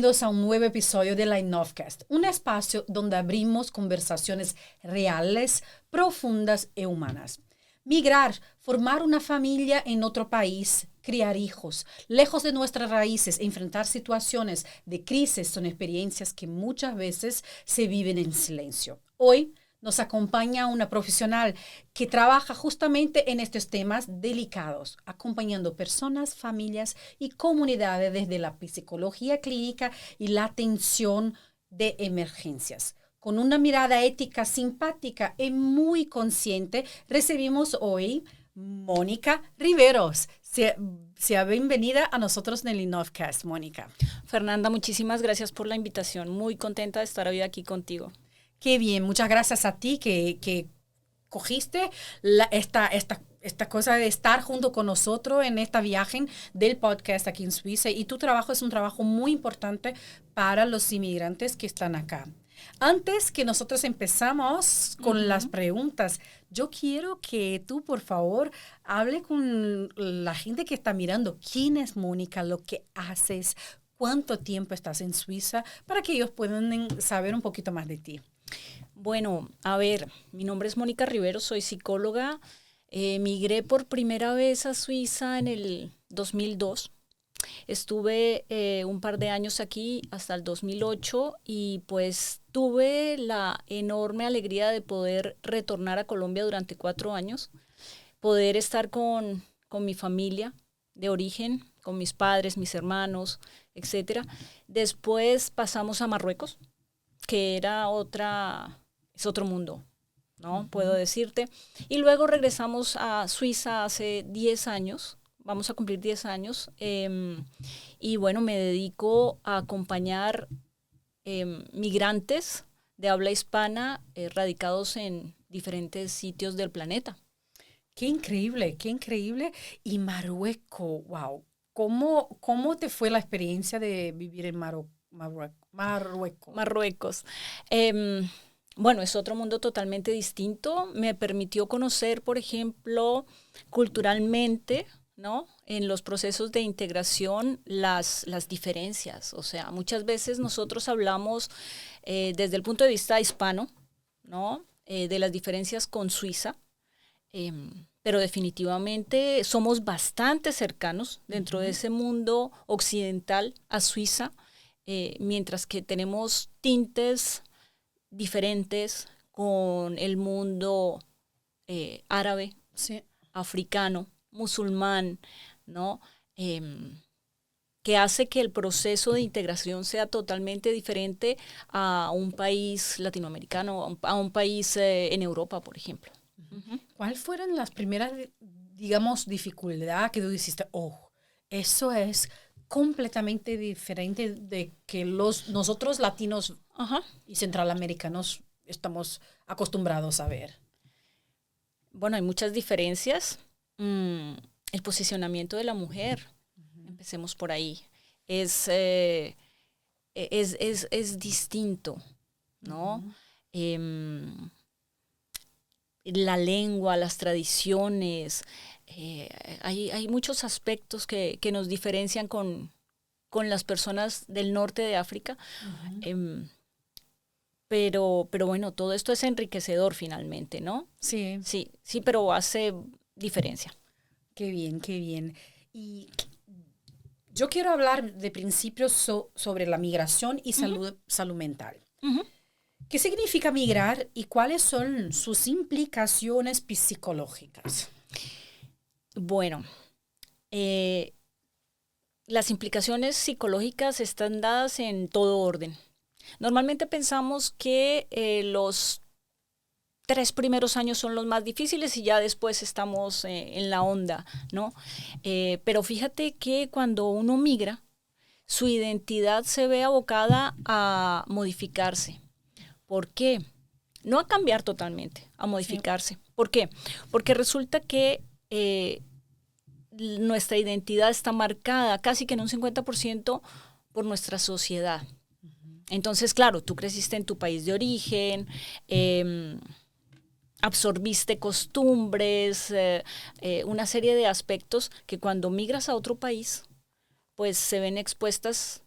bienvenidos a un nuevo episodio de la Innovcast, un espacio donde abrimos conversaciones reales, profundas y humanas. Migrar, formar una familia en otro país, criar hijos, lejos de nuestras raíces, enfrentar situaciones de crisis son experiencias que muchas veces se viven en silencio. Hoy nos acompaña una profesional que trabaja justamente en estos temas delicados, acompañando personas, familias y comunidades desde la psicología clínica y la atención de emergencias. Con una mirada ética simpática y muy consciente, recibimos hoy Mónica Riveros. Sea bienvenida a nosotros en el Innovcast, Mónica. Fernanda, muchísimas gracias por la invitación. Muy contenta de estar hoy aquí contigo. Qué bien, muchas gracias a ti que cogiste esta cosa de estar junto con nosotros en esta viaje del podcast aquí en Suiza. Y tu trabajo es un trabajo muy importante para los inmigrantes que están acá. Antes que nosotros empezamos con las preguntas, yo quiero que tú, por favor, hable con la gente que está mirando. ¿Quién es Mónica? ¿Lo que haces? ¿Cuánto tiempo estás en Suiza? Para que ellos puedan saber un poquito más de ti. Bueno, a ver, mi nombre es Mónica Riveros, soy psicóloga. Migré por primera vez a Suiza en el 2002. Estuve un par de años aquí hasta el 2008 y pues tuve la enorme alegría de poder retornar a Colombia durante 4 años, poder estar con mi familia de origen, con mis padres, mis hermanos, etcétera. Después pasamos a Marruecos, que es otro mundo, ¿no? Puedo decirte. Y luego regresamos a Suiza hace 10 años, vamos a cumplir 10 años, y bueno, me dedico a acompañar migrantes de habla hispana radicados en diferentes sitios del planeta. Qué increíble, qué increíble. Y Marruecos, wow. ¿Cómo te fue la experiencia de vivir en Marruecos? Marruecos. Bueno, es otro mundo totalmente distinto. Me permitió conocer, por ejemplo, culturalmente, ¿no? En los procesos de integración, las diferencias. O sea, muchas veces nosotros hablamos desde el punto de vista hispano, ¿no? De las diferencias con Suiza. Pero definitivamente somos bastante cercanos dentro de ese mundo occidental a Suiza, mientras que tenemos tintes diferentes con el mundo árabe, Sí. africano, musulmán, ¿no? Que hace que el proceso de integración sea totalmente diferente a un país latinoamericano, a un país en Europa, por ejemplo. ¿Cuáles fueron las primeras, digamos, dificultades que tú dijiste, oh, eso es completamente diferente de que nosotros latinos y centralamericanos estamos acostumbrados a ver? Bueno, hay muchas diferencias. El posicionamiento de la mujer, empecemos por ahí, es distinto, ¿no? La lengua, las tradiciones, hay muchos aspectos que nos diferencian con las personas del norte de África. Pero bueno, todo esto es enriquecedor finalmente, ¿no? Sí. Sí, pero hace diferencia. Qué bien, qué bien. Y yo quiero hablar de principios sobre la migración y salud mental. ¿Qué significa migrar y cuáles son sus implicaciones psicológicas? Bueno, las implicaciones psicológicas están dadas en todo orden. Normalmente pensamos que los 3 primeros años son los más difíciles y ya después estamos en la onda, ¿no? Pero fíjate que cuando uno migra, su identidad se ve abocada a modificarse. ¿Por qué? No a cambiar totalmente, a modificarse. Sí. ¿Por qué? Porque resulta que nuestra identidad está marcada casi que en un 50% por nuestra sociedad. Entonces, claro, tú creciste en tu país de origen, absorbiste costumbres, una serie de aspectos que cuando migras a otro país, pues se ven expuestas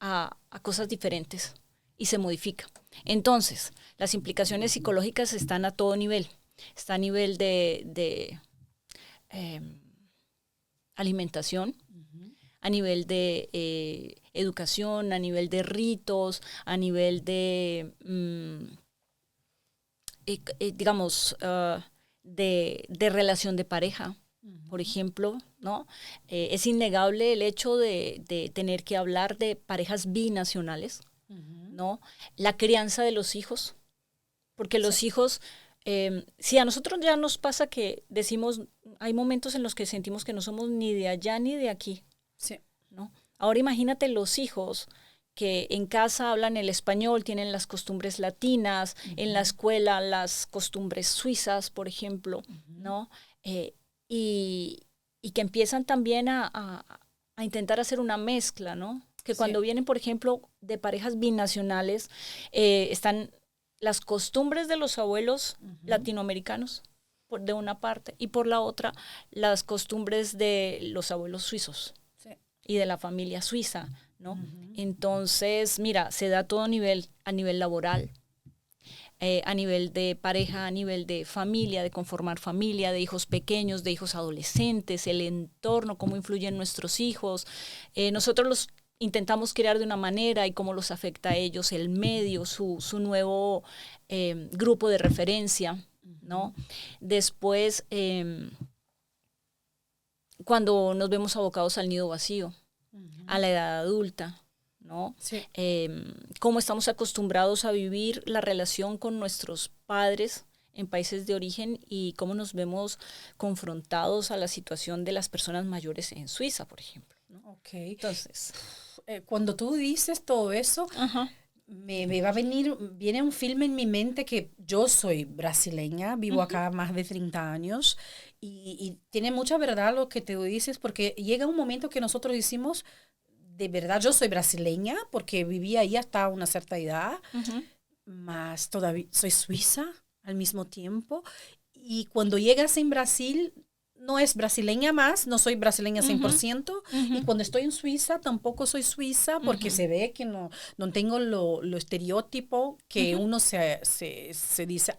a cosas diferentes y se modifica. Entonces, las implicaciones psicológicas están a todo nivel. Está a nivel de alimentación, a nivel de educación, a nivel de ritos, a nivel de, digamos, de relación de pareja, por ejemplo, ¿no? Es innegable el hecho de tener que hablar de parejas binacionales, ¿no? La crianza de los hijos, porque los hijos, si a nosotros ya nos pasa que decimos, hay momentos en los que sentimos que no somos ni de allá ni de aquí, ¿no? Ahora imagínate los hijos que en casa hablan el español, tienen las costumbres latinas, en la escuela las costumbres suizas, por ejemplo, ¿no? Y que empiezan también a intentar hacer una mezcla, ¿no? Que cuando vienen, por ejemplo, de parejas binacionales, están las costumbres de los abuelos latinoamericanos, de una parte, y por la otra, las costumbres de los abuelos suizos y de la familia suiza, ¿no? Entonces, mira, se da a todo nivel, a nivel laboral, a nivel de pareja, a nivel de familia, de conformar familia, de hijos pequeños, de hijos adolescentes, el entorno, cómo influyen nuestros hijos. Nosotros los intentamos crear de una manera y cómo los afecta a ellos el medio, su nuevo grupo de referencia, ¿no? Después, cuando nos vemos abocados al nido vacío, a la edad adulta, ¿no? Cómo estamos acostumbrados a vivir la relación con nuestros padres en países de origen y cómo nos vemos confrontados a la situación de las personas mayores en Suiza, por ejemplo, ¿no? Entonces, cuando tú dices todo eso, me va a viene un filme en mi mente que yo soy brasileña, vivo acá más de 30 años y tiene mucha verdad lo que te dices, porque llega un momento que nosotros decimos, de verdad yo soy brasileña porque viví ahí hasta una cierta edad, mas todavía soy suiza al mismo tiempo, y cuando llegas en Brasil no es brasileña más, no soy brasileña 100%, y cuando estoy en Suiza tampoco soy suiza porque se ve que no tengo lo estereotipo que uno se dice,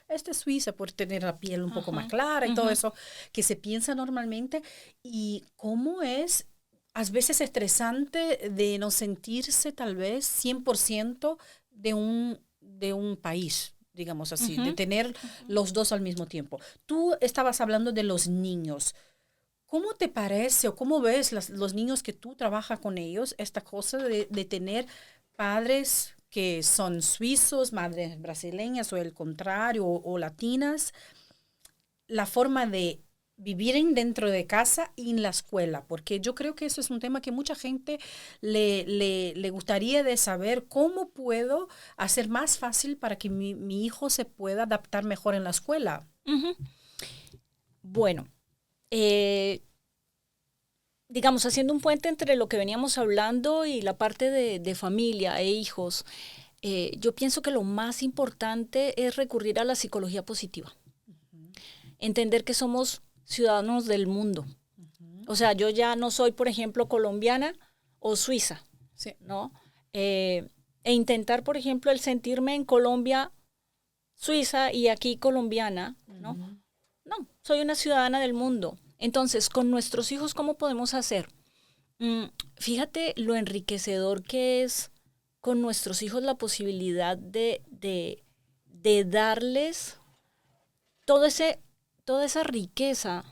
esta es suiza por tener la piel un poco más clara y todo eso que se piensa normalmente, y cómo es a veces estresante de no sentirse tal vez 100% de un país, digamos así, de tener los dos al mismo tiempo. Tú estabas hablando de los niños. ¿Cómo te parece o cómo ves los niños que tú trabajas con ellos, esta cosa de tener padres que son suizos, madres brasileñas o el contrario, o latinas, la forma de vivir dentro de casa y en la escuela? Porque yo creo que eso es un tema que mucha gente le gustaría de saber cómo puedo hacer más fácil para que mi hijo se pueda adaptar mejor en la escuela. Bueno, digamos, haciendo un puente entre lo que veníamos hablando y la parte de familia e hijos, yo pienso que lo más importante es recurrir a la psicología positiva. Entender que somos ciudadanos del mundo. O sea, yo ya no soy, por ejemplo, colombiana o suiza, ¿no? E intentar, por ejemplo, el sentirme en Colombia suiza y aquí colombiana, ¿no? No, soy una ciudadana del mundo. Entonces, con nuestros hijos, ¿cómo podemos hacer? Fíjate lo enriquecedor que es con nuestros hijos la posibilidad de darles toda esa riqueza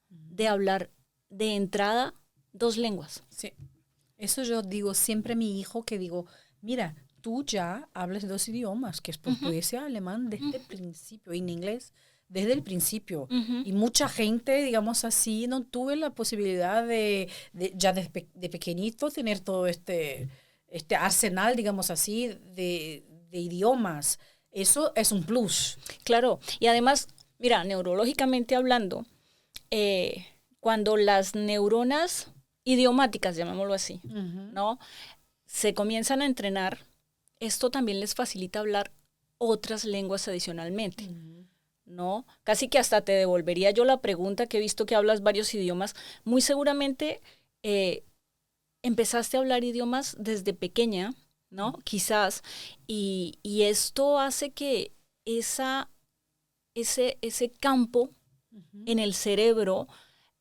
de hablar de entrada 2 lenguas. Sí, eso yo digo siempre a mi hijo, que digo, mira, tú ya hablas 2 idiomas, que es portugués y alemán desde el principio, y en inglés desde el principio. Y mucha gente, digamos así, no tuve la posibilidad de ya de pequeñito tener todo este arsenal, digamos así, de idiomas. Eso es un plus. Claro, y además, mira, neurológicamente hablando, cuando las neuronas idiomáticas, llamémoslo así, ¿no? Se comienzan a entrenar, esto también les facilita hablar otras lenguas adicionalmente, ¿no? Casi que hasta te devolvería yo la pregunta, que he visto que hablas varios idiomas. Muy seguramente empezaste a hablar idiomas desde pequeña, ¿no? Quizás, y esto hace que ese campo en el cerebro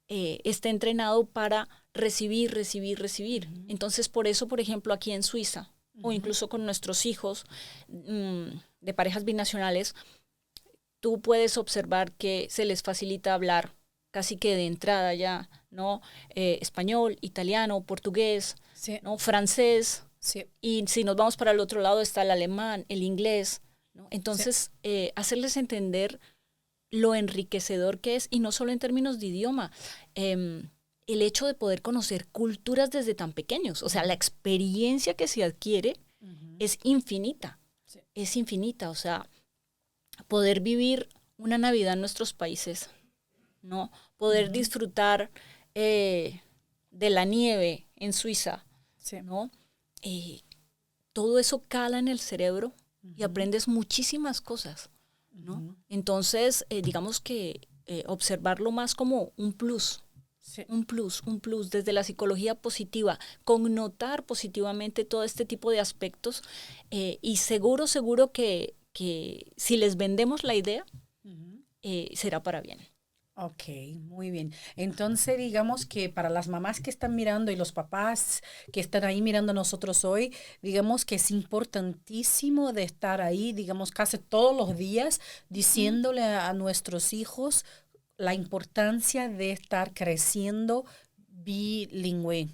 esté entrenado para recibir, recibir, recibir. Entonces, por eso, por ejemplo, aquí en Suiza, o incluso con nuestros hijos de parejas binacionales, tú puedes observar que se les facilita hablar casi que de entrada ya, ¿no? Español, italiano, portugués, Sí. ¿no? Francés. Sí. Y si nos vamos para el otro lado está el alemán, el inglés, ¿no? Entonces, hacerles entender lo enriquecedor que es, y no solo en términos de idioma, el hecho de poder conocer culturas desde tan pequeños. O sea, la experiencia que se adquiere es infinita. Sí. Es infinita. O sea, poder vivir una Navidad en nuestros países, ¿no? Poder disfrutar de la nieve en Suiza, sí, ¿no? Todo eso cala en el cerebro y aprendes muchísimas cosas, ¿no? Entonces, digamos que observarlo más como un plus. Sí. Un plus desde la psicología positiva, connotar positivamente todo este tipo de aspectos y seguro que si les vendemos la idea, será para bien. Ok, muy bien. Entonces, digamos que para las mamás que están mirando y los papás que están ahí mirando a nosotros hoy, digamos que es importantísimo de estar ahí, digamos, casi todos los días, diciéndole a nuestros hijos la importancia de estar creciendo bilingüe,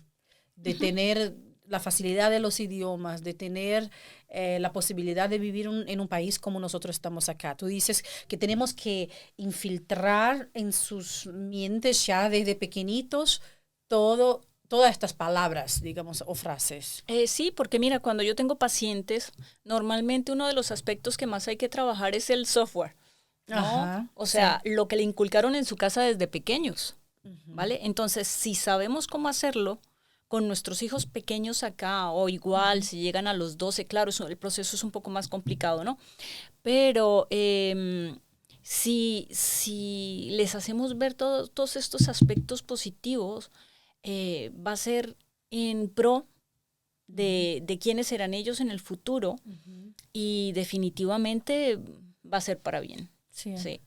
de tener la facilidad de los idiomas, de tener la posibilidad de vivir en un país como nosotros estamos acá. Tú dices que tenemos que infiltrar en sus mentes ya desde pequeñitos todas estas palabras, digamos, o frases. Sí, porque mira, cuando yo tengo pacientes, normalmente uno de los aspectos que más hay que trabajar es el software, ¿no? Ajá, o sea, sí, lo que le inculcaron en su casa desde pequeños, ¿vale? Entonces, si sabemos cómo hacerlo con nuestros hijos pequeños acá, o igual si llegan a los 12, claro, el proceso es un poco más complicado, ¿no? Pero si les hacemos ver todos estos aspectos positivos, va a ser en pro de quiénes serán ellos en el futuro, y definitivamente va a ser para bien. Sí. Sí.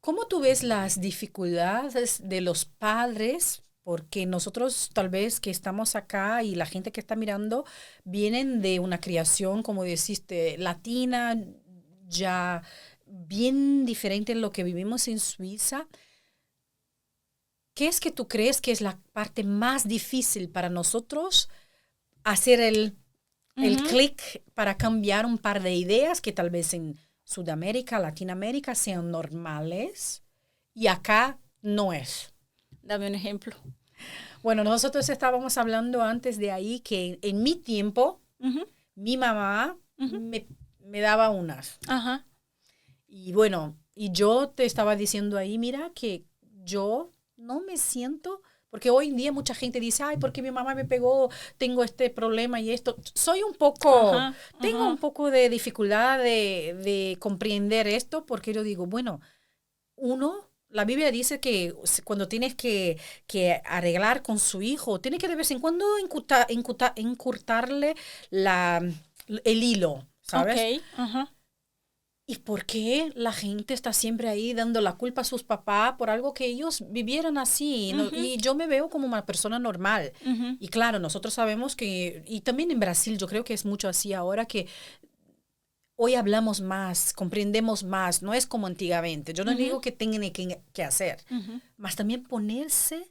¿Cómo tú ves las dificultades de los padres? Porque nosotros tal vez que estamos acá y la gente que está mirando vienen de una criación, como deciste, latina, ya bien diferente en lo que vivimos en Suiza. ¿Qué es que tú crees que es la parte más difícil para nosotros hacer el clic para cambiar un par de ideas que tal vez en Sudamérica, Latinoamérica sean normales y acá no es? Dame un ejemplo. Bueno, nosotros estábamos hablando antes de ahí que en mi tiempo, mi mamá me daba unas. Ajá. Y bueno, y yo te estaba diciendo ahí, mira, que yo no me siento, porque hoy en día mucha gente dice, ay, porque mi mamá me pegó, tengo este problema y esto. Soy un poco, tengo un poco de dificultad de comprender esto, porque yo digo, bueno, la Biblia dice que cuando tienes que arreglar con su hijo, tiene que de vez en cuando encurtarle el hilo, ¿sabes? Okay. Ajá. ¿Y por qué la gente está siempre ahí dando la culpa a sus papás por algo que ellos vivieron así? ¿No? Y yo me veo como una persona normal. Y claro, nosotros sabemos que, y también en Brasil yo creo que es mucho así ahora, que hoy hablamos más, comprendemos más, no es como antiguamente. Yo no digo que tengan que hacer, mas también ponerse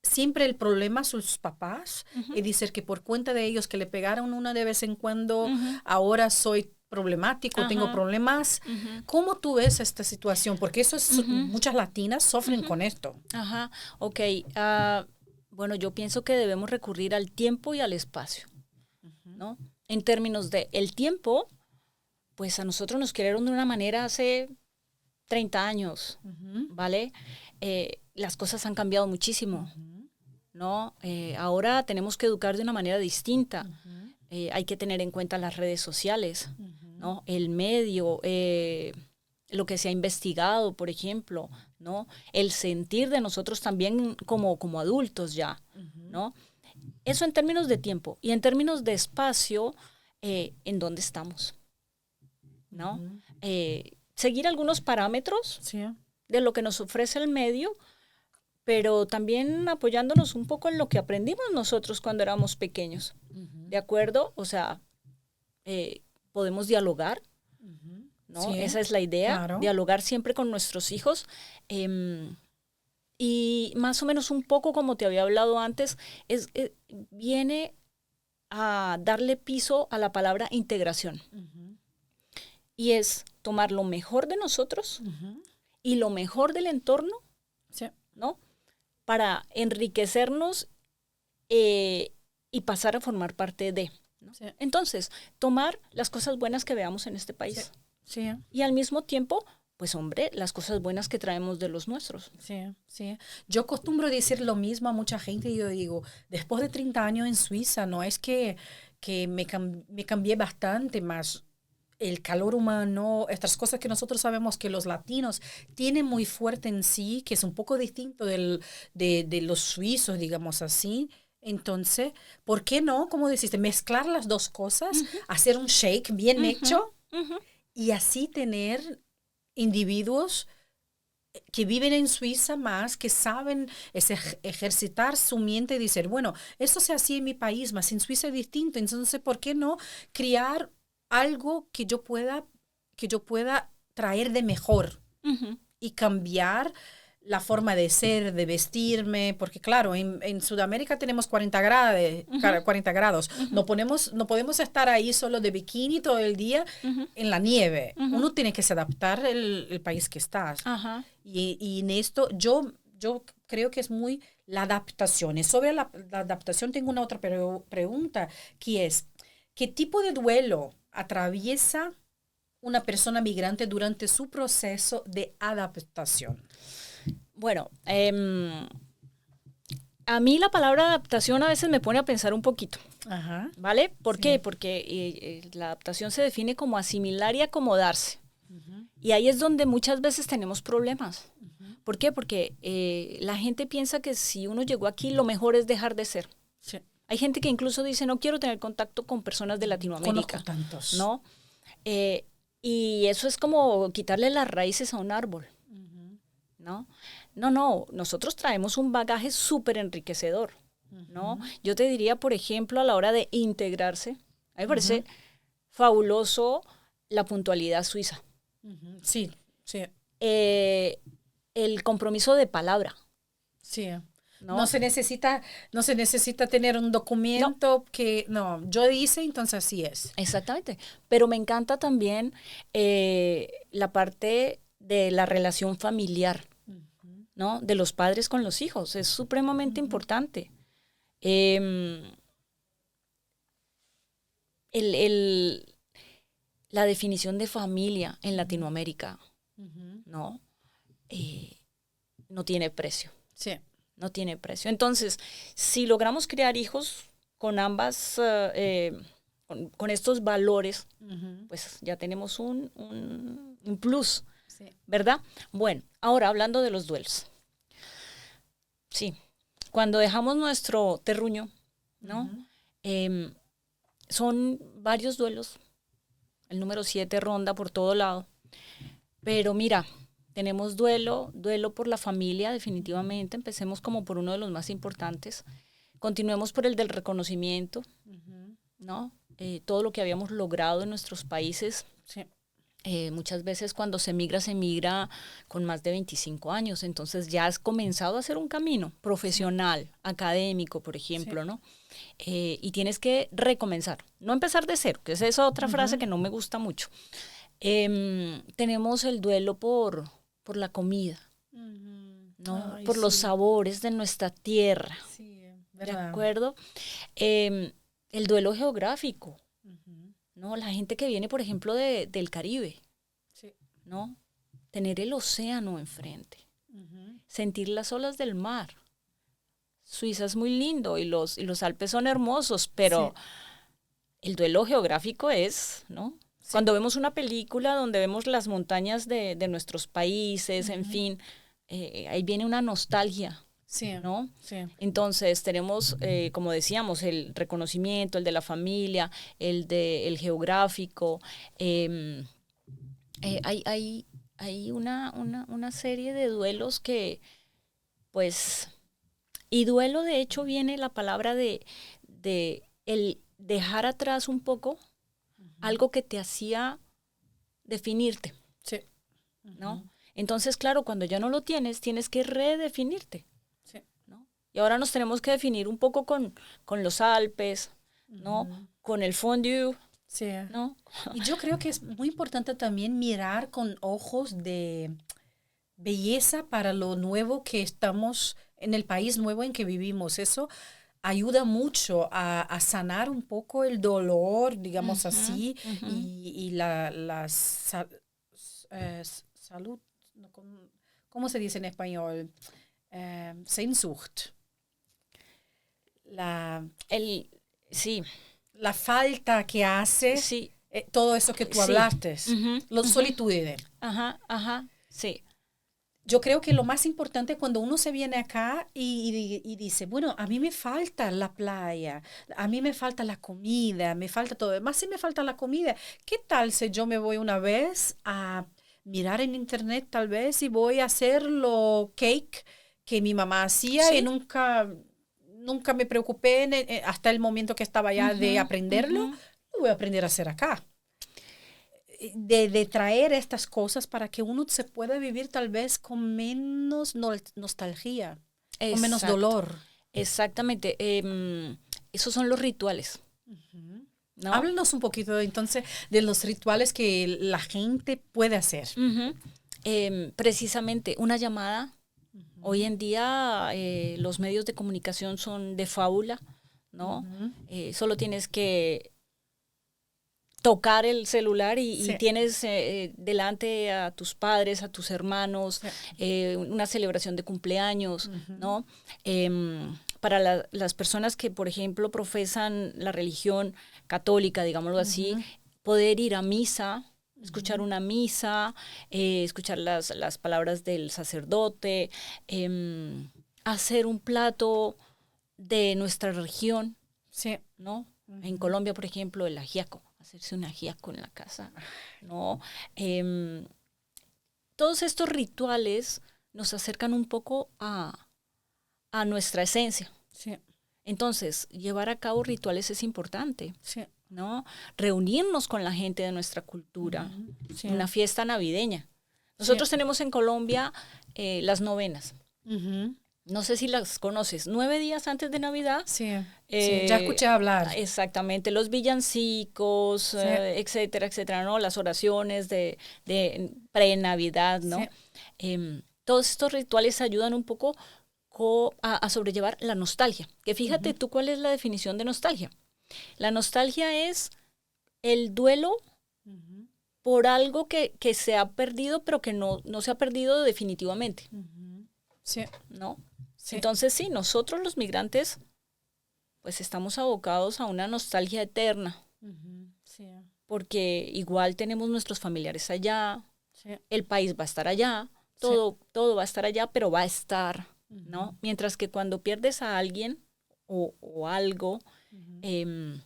siempre el problema a sus papás y decir que por cuenta de ellos que le pegaron una de vez en cuando, ahora soy problemático, tengo problemas. ¿Cómo tú ves esta situación? Porque eso es, muchas latinas sufren con esto. Ajá, ok. Bueno, yo pienso que debemos recurrir al tiempo y al espacio, ¿no? En términos de el tiempo, pues a nosotros nos criaron de una manera hace 30 años, ¿vale? Las cosas han cambiado muchísimo, ¿no? Ahora tenemos que educar de una manera distinta. Hay que tener en cuenta las redes sociales, ¿no? El medio, lo que se ha investigado, por ejemplo, ¿no? El sentir de nosotros también como adultos ya, ¿no? Eso en términos de tiempo y en términos de espacio, ¿en dónde estamos? ¿No? Seguir algunos parámetros de lo que nos ofrece el medio, pero también apoyándonos un poco en lo que aprendimos nosotros cuando éramos pequeños. ¿De acuerdo? O sea, podemos dialogar, ¿no? Sí, esa es la idea, claro. Dialogar siempre con nuestros hijos. Y más o menos un poco como te había hablado antes, viene a darle piso a la palabra integración. Y es tomar lo mejor de nosotros y lo mejor del entorno, ¿no? Para enriquecernos y pasar a formar parte de, ¿no? Sí. Entonces, tomar las cosas buenas que veamos en este país. Sí. Y al mismo tiempo, pues hombre, las cosas buenas que traemos de los nuestros. Sí. Yo acostumbro decir lo mismo a mucha gente y yo digo, después de 30 años en Suiza, no es que me cambié bastante más. El calor humano, estas cosas que nosotros sabemos que los latinos tienen muy fuerte en sí, que es un poco distinto de los suizos, digamos así. Entonces, ¿por qué no? Como deciste, mezclar las dos cosas, hacer un shake bien hecho y así tener individuos que viven en Suiza más, que saben ejercitar su mente y decir, bueno, esto se hacía en mi país, más en Suiza es distinto. Entonces, ¿por qué no criar algo que yo pueda traer de mejor y cambiar la forma de ser, de vestirme? Porque claro, en Sudamérica tenemos 40 grados. No podemos estar ahí solo de bikini todo el día en la nieve. Uno tiene que se adaptar el país que estás. Y en esto yo creo que es muy la adaptación. Y sobre la adaptación tengo una otra pregunta, que es, ¿qué tipo de duelo atraviesa una persona migrante durante su proceso de adaptación? Bueno, a mí la palabra adaptación a veces me pone a pensar un poquito, ¿vale? ¿Por qué? Porque la adaptación se define como asimilar y acomodarse. Y ahí es donde muchas veces tenemos problemas. ¿Por qué? Porque la gente piensa que si uno llegó aquí, lo mejor es dejar de ser. Sí. Hay gente que incluso dice, no quiero tener contacto con personas de Latinoamérica. Conozco tantos. ¿No? Y eso es como quitarle las raíces a un árbol. ¿No? No, nosotros traemos un bagaje súper enriquecedor, ¿no? Yo te diría, por ejemplo, a la hora de integrarse, a mí me parece fabuloso la puntualidad suiza. Sí. El compromiso de palabra. Sí. No se necesita tener un documento que, yo hice, entonces así es. Exactamente. Pero me encanta también la parte de la relación familiar, ¿no? De los padres con los hijos. Es supremamente importante. La definición de familia en Latinoamérica, ¿no? No tiene precio. Sí. No tiene precio. Entonces, si logramos crear hijos con ambas, con estos valores, pues ya tenemos un plus, ¿verdad? Bueno, ahora hablando de los duelos. Sí, cuando dejamos nuestro terruño, ¿no? Son varios duelos. El número 7 ronda por todo lado. Pero mira, tenemos duelo por la familia, definitivamente. Empecemos como por uno de los más importantes. Continuemos por el del reconocimiento, ¿no? Todo lo que habíamos logrado en nuestros países. Sí. Muchas veces cuando se migra con más de 25 años. Entonces ya has comenzado a hacer un camino profesional, académico, por ejemplo, ¿no? Y tienes que recomenzar. No empezar de cero, que es esa otra frase que no me gusta mucho. Tenemos el duelo por la comida, ¿no? Ay, por los sabores de nuestra tierra. Sí, ¿de acuerdo? El duelo geográfico, ¿no? La gente que viene, por ejemplo, del Caribe, ¿no? Tener el océano enfrente, sentir las olas del mar. Suiza es muy lindo y los Alpes son hermosos, pero el duelo geográfico es, ¿no? Sí. Cuando vemos una película donde vemos las montañas de nuestros países, en fin, ahí viene una nostalgia, Sí, ¿no? sí. Entonces tenemos, como decíamos, el reconocimiento, el de la familia, el geográfico. Hay una serie de duelos que, pues, y duelo de hecho viene la palabra de el dejar atrás un poco algo que te hacía definirte, Sí. ¿no? Entonces, claro, cuando ya no lo tienes, tienes que redefinirte, Sí. ¿no? Y ahora nos tenemos que definir un poco con los Alpes, ¿no? Con el fondue, Sí. ¿no? Y yo creo que es muy importante también mirar con ojos de belleza para lo nuevo que estamos, en el país nuevo en que vivimos. Eso ayuda mucho a sanar un poco el dolor, digamos Ujú, así, ujú. y salud, no, ¿cómo se dice en español? Sehnsucht. La, El, sí, la falta que hace sí, todo eso que tú sí. hablaste, Ujú, la ujú. solitud. Ajá, ajá, sí. Yo creo que lo más importante es cuando uno se viene acá y dice, bueno, a mí me falta la playa, a mí me falta la comida, me falta todo. Más si me falta la comida, ¿qué tal si yo me voy una vez a mirar en internet tal vez y voy a hacer lo cake que mi mamá hacía y Sí. nunca me preocupé hasta el momento que estaba ya de Ujú, aprenderlo, ujú. lo voy a aprender a hacer acá de traer estas cosas para que uno se pueda vivir tal vez con menos nostalgia, con menos Exacto, dolor. exactamente. Esos son los rituales, ¿no? Háblanos un poquito entonces de los rituales que la gente puede hacer. Ujú. Precisamente una llamada. Hoy en día los medios de comunicación son de fábula, ¿no? Ujú. Solo tienes que tocar el celular y Sí, tienes delante a tus padres, a tus hermanos, sí. una celebración de cumpleaños, Ujú. ¿no? Para las personas que, por ejemplo, profesan la religión católica, digámoslo así, Ujú. poder ir a misa, escuchar Ujú. una misa, escuchar las palabras del sacerdote, hacer un plato de nuestra región, Sí. ¿no? En Ujú. Colombia, por ejemplo, el ajiaco, hacerse un ajiaco en la casa, ¿no? Em, Todos estos rituales nos acercan un poco a nuestra esencia. Sí, Entonces, llevar a cabo rituales es importante, sí. ¿no? Reunirnos con la gente de nuestra cultura, Ujú. Sí. una fiesta navideña. Sí. Nosotros tenemos en Colombia las novenas. Ujú. No sé si las conoces. 9 días antes de Navidad. Sí. Sí. Ya eh, escuché hablar. Exactamente, los villancicos, Sí. etcétera, etcétera, ¿no? Las oraciones de pre-Navidad, Sí. ¿no? Todos estos rituales ayudan un poco a sobrellevar la nostalgia. Que fíjate Ujú. tú cuál es la definición de nostalgia. La nostalgia es el duelo Ujú. por algo que se ha perdido, pero que no se ha perdido definitivamente, Ujú. Sí. ¿no? Sí. Entonces, sí, nosotros los migrantes, pues estamos abocados a una nostalgia eterna, Ujú. Sí. porque igual tenemos nuestros familiares allá, Sí. el país va a estar allá, Sí. todo va a estar allá, pero va a estar, Ujú. ¿no? Mientras que cuando pierdes a alguien o algo Ujú. em,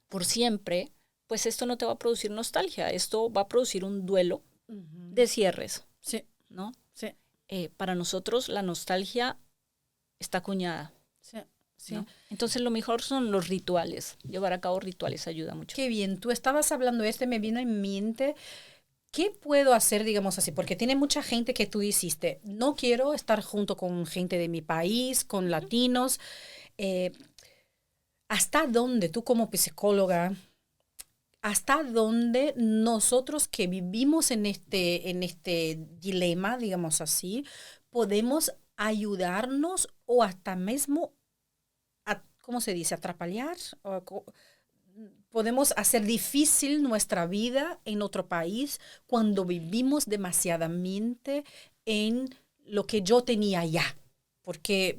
por siempre, pues esto no te va a producir nostalgia, esto va a producir un duelo Ujú. de cierres, Sí. ¿no? Sí. Para nosotros la nostalgia está acuñada, Sí. Sí. ¿no? Entonces lo mejor son los rituales, llevar a cabo rituales ayuda mucho. Qué bien. Tú estabas hablando me vino en mente. ¿Qué puedo hacer, digamos así? Porque tiene mucha gente que tú dijiste, no quiero estar junto con gente de mi país, con latinos. Eh, ¿Hasta dónde tú como psicóloga, hasta dónde nosotros que vivimos en este dilema, digamos así, podemos ayudarnos o hasta mismo, ¿cómo se dice? Atrapallar? Podemos hacer difícil nuestra vida en otro país cuando vivimos demasiadamente en lo que yo tenía allá. Porque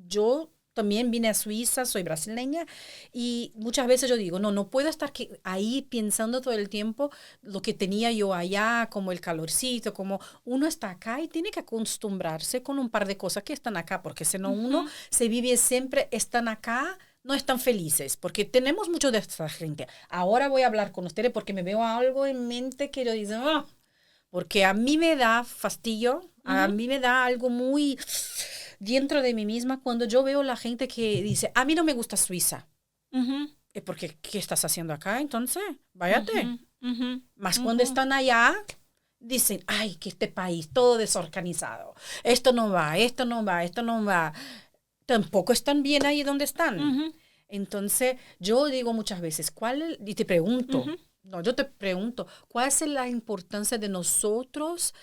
yo también vine a Suiza, soy brasileña, y muchas veces yo digo, no puedo estar ahí pensando todo el tiempo lo que tenía yo allá, como el calorcito, como uno está acá y tiene que acostumbrarse con un par de cosas que están acá, porque si no uno se vive siempre, están acá, no están felices, porque tenemos mucho de esta gente. Ahora voy a hablar con ustedes porque me veo algo en mente que yo digo, porque a mí me da fastidio, a mí me da algo muy dentro de mí misma cuando yo veo la gente que dice, a mí no me gusta Suiza. Es porque, ¿qué estás haciendo acá? Entonces, váyate. Más cuando están allá, dicen, ay, que este país todo desorganizado. Esto no va, esto no va, esto no va. Tampoco están bien ahí donde están. Entonces, yo digo muchas veces, y te pregunto, yo te pregunto, ¿cuál es la importancia de nosotros?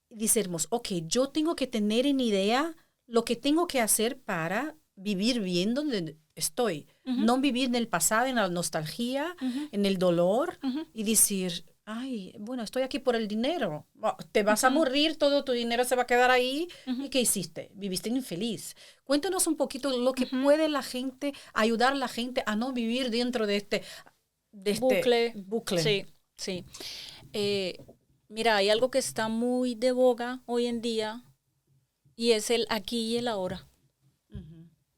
Decimos, ok, yo tengo que tener en idea lo que tengo que hacer para vivir bien donde estoy. No vivir en el pasado, en la nostalgia, en el dolor y decir, ay, bueno, estoy aquí por el dinero. Te vas a morir, todo tu dinero se va a quedar ahí. ¿Y qué hiciste? Viviste infeliz. Cuéntanos un poquito lo que puede la gente, ayudar a la gente a no vivir dentro de este bucle. Sí, sí. Mira, hay algo que está muy de boga hoy en día y es el aquí y el ahora,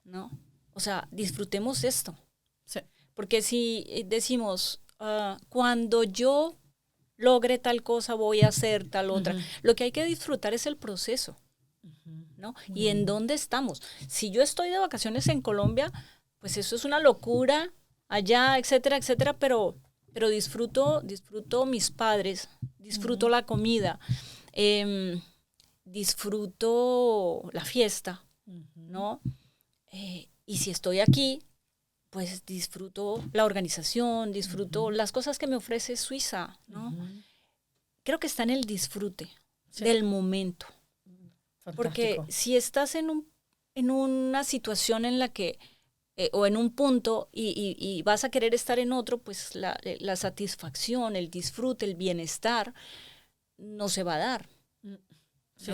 ¿no? O sea, disfrutemos esto. Sí. Porque si decimos, cuando yo logre tal cosa, voy a hacer tal otra, lo que hay que disfrutar es el proceso, ¿no? Y en dónde estamos. Si yo estoy de vacaciones en Colombia, pues eso es una locura, allá, etcétera, etcétera, pero disfruto mis padres, disfruto la comida, disfruto la fiesta, ¿no? Y si estoy aquí, pues disfruto la organización, disfruto las cosas que me ofrece Suiza, ¿no? Creo que está en el disfrute del momento. Fantástico. Porque si estás en una situación en la que o en un punto y vas a querer estar en otro, pues la satisfacción, el disfrute, el bienestar no se va a dar, ¿no? Sí.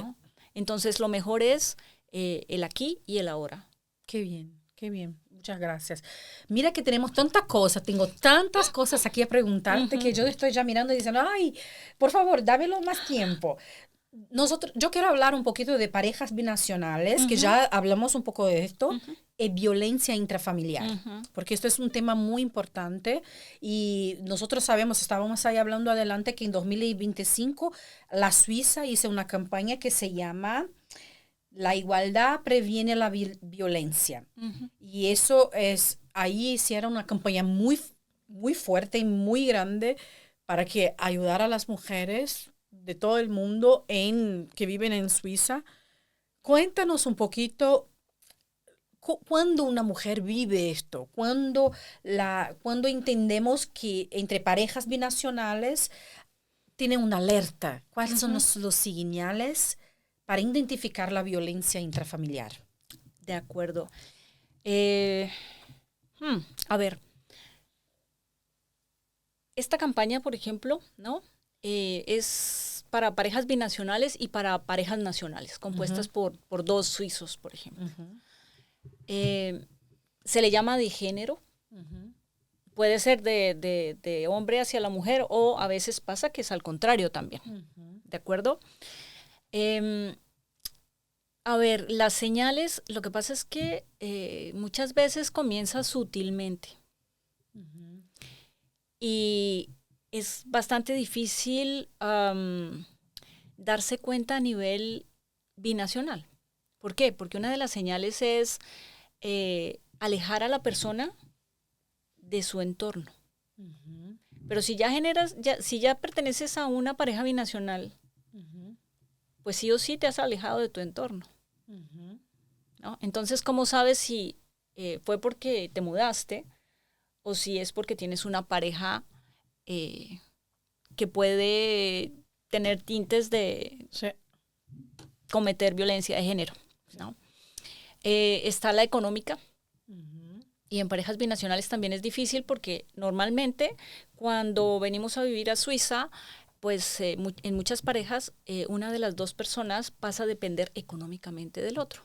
Entonces lo mejor es el aquí y el ahora. Qué bien, qué bien. Muchas gracias. Mira que tenemos tantas cosas, tengo tantas cosas aquí a preguntarte que yo estoy ya mirando y diciendo, ay, por favor, dámelo más tiempo. Yo quiero hablar un poquito de parejas binacionales, que ya hablamos un poco de esto, y violencia intrafamiliar, porque esto es un tema muy importante y nosotros sabemos, estábamos ahí hablando adelante, que en 2025 la Suiza hizo una campaña que se llama La igualdad previene la violencia. Y eso ahí hicieron una campaña muy, muy fuerte y muy grande para que ayudara a las mujeres de todo el mundo que viven en Suiza. Cuéntanos un poquito, ¿cuándo una mujer vive esto? ¿Cuándo entendemos que entre parejas binacionales tienen una alerta? ¿Cuáles son los señales para identificar la violencia intrafamiliar? De acuerdo. A ver, esta campaña, por ejemplo, ¿no? Es para parejas binacionales y para parejas nacionales, compuestas por dos suizos, por ejemplo. Se le llama de género. Puede ser de hombre hacia la mujer o a veces pasa que es al contrario también. ¿De acuerdo? A ver, las señales, lo que pasa es que muchas veces comienza sutilmente. Y es bastante difícil darse cuenta a nivel binacional. ¿Por qué? Porque una de las señales es alejar a la persona de su entorno. Pero si si ya perteneces a una pareja binacional, pues sí o sí te has alejado de tu entorno, ¿no? Entonces, ¿cómo sabes si fue porque te mudaste o si es porque tienes una pareja que puede tener tintes de cometer violencia de género, ¿no? Está la económica. Y en parejas binacionales también es difícil porque normalmente cuando venimos a vivir a Suiza, pues en muchas parejas una de las dos personas pasa a depender económicamente del otro,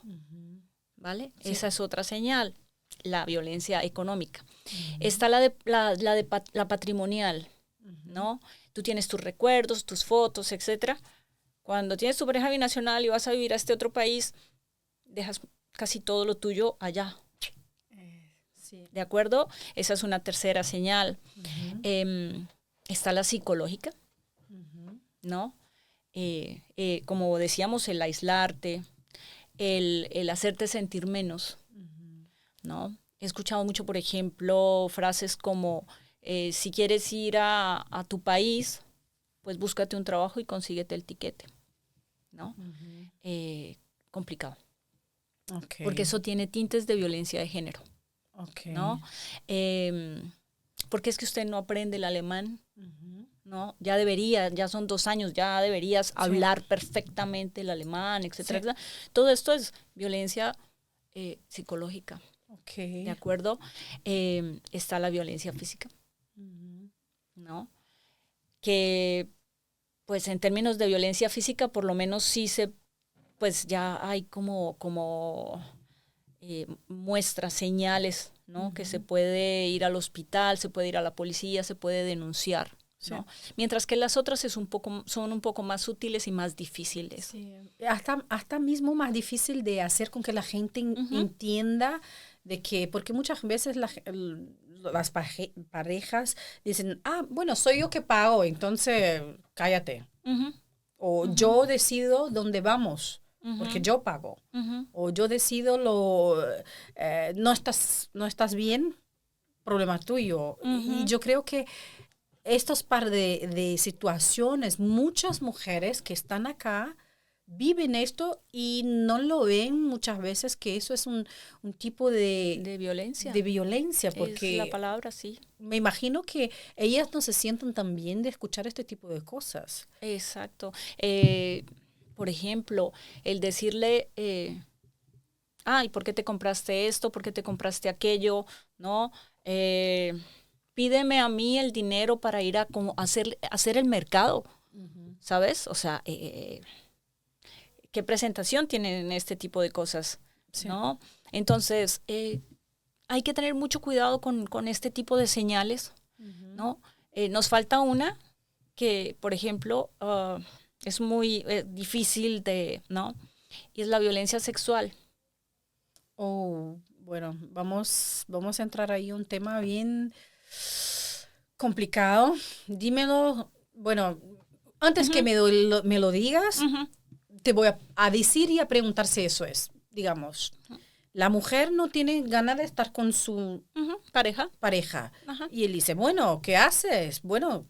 ¿vale? Sí. Esa es otra señal, la violencia económica. Está la patrimonial, ¿no? Tú tienes tus recuerdos, tus fotos, etcétera. Cuando tienes tu pareja binacional y vas a vivir a este otro país, dejas casi todo lo tuyo allá. Sí. ¿De acuerdo? Esa es una tercera señal. Está la psicológica, ¿no? Como decíamos, el aislarte, el hacerte sentir menos, ¿no? He escuchado mucho, por ejemplo, frases como, si quieres ir a tu país, pues búscate un trabajo y consíguete el tiquete, ¿no? Complicado. Okay. Porque eso tiene tintes de violencia de género, ¿no? Porque es que usted no aprende el alemán, ¿no? Ya son 2 años, ya deberías hablar perfectamente el alemán, etcétera, etcétera. Todo esto es violencia psicológica, ¿de acuerdo? Está la violencia física, ¿no? Que, pues, en términos de violencia física, por lo menos sí pues ya hay como muestras, señales, ¿no? Que se puede ir al hospital, se puede ir a la policía, se puede denunciar, ¿no? Mientras que las otras son un poco más sutiles y más difíciles. Sí. Hasta mismo más difícil de hacer con que la gente entienda de que, porque muchas veces las parejas dicen, bueno, soy yo que pago, entonces cállate. O yo decido dónde vamos, porque yo pago. O yo decido no estás bien, problema tuyo. Y yo creo que estos par de situaciones, muchas mujeres que están acá viven esto y no lo ven muchas veces que eso es un tipo de violencia. De violencia, porque es la palabra, sí. Me imagino que ellas no se sientan tan bien de escuchar este tipo de cosas. Exacto. Por ejemplo, el decirle, ¿y por qué te compraste esto? ¿Por qué te compraste aquello? ¿No? Pídeme a mí el dinero para ir a como hacer el mercado, ¿sabes? O sea, ¿qué presentación tienen este tipo de cosas? Sí. ¿No? Entonces, hay que tener mucho cuidado con este tipo de señales, ¿no? Nos falta una que, por ejemplo, es muy difícil ¿no? Y es la violencia sexual. Bueno, vamos a entrar ahí un tema bien complicado. Dímelo, bueno, antes que me lo digas, te voy a decir y a preguntar si eso es. Digamos, la mujer no tiene ganas de estar con su pareja. Y él dice, bueno, ¿qué haces? Bueno,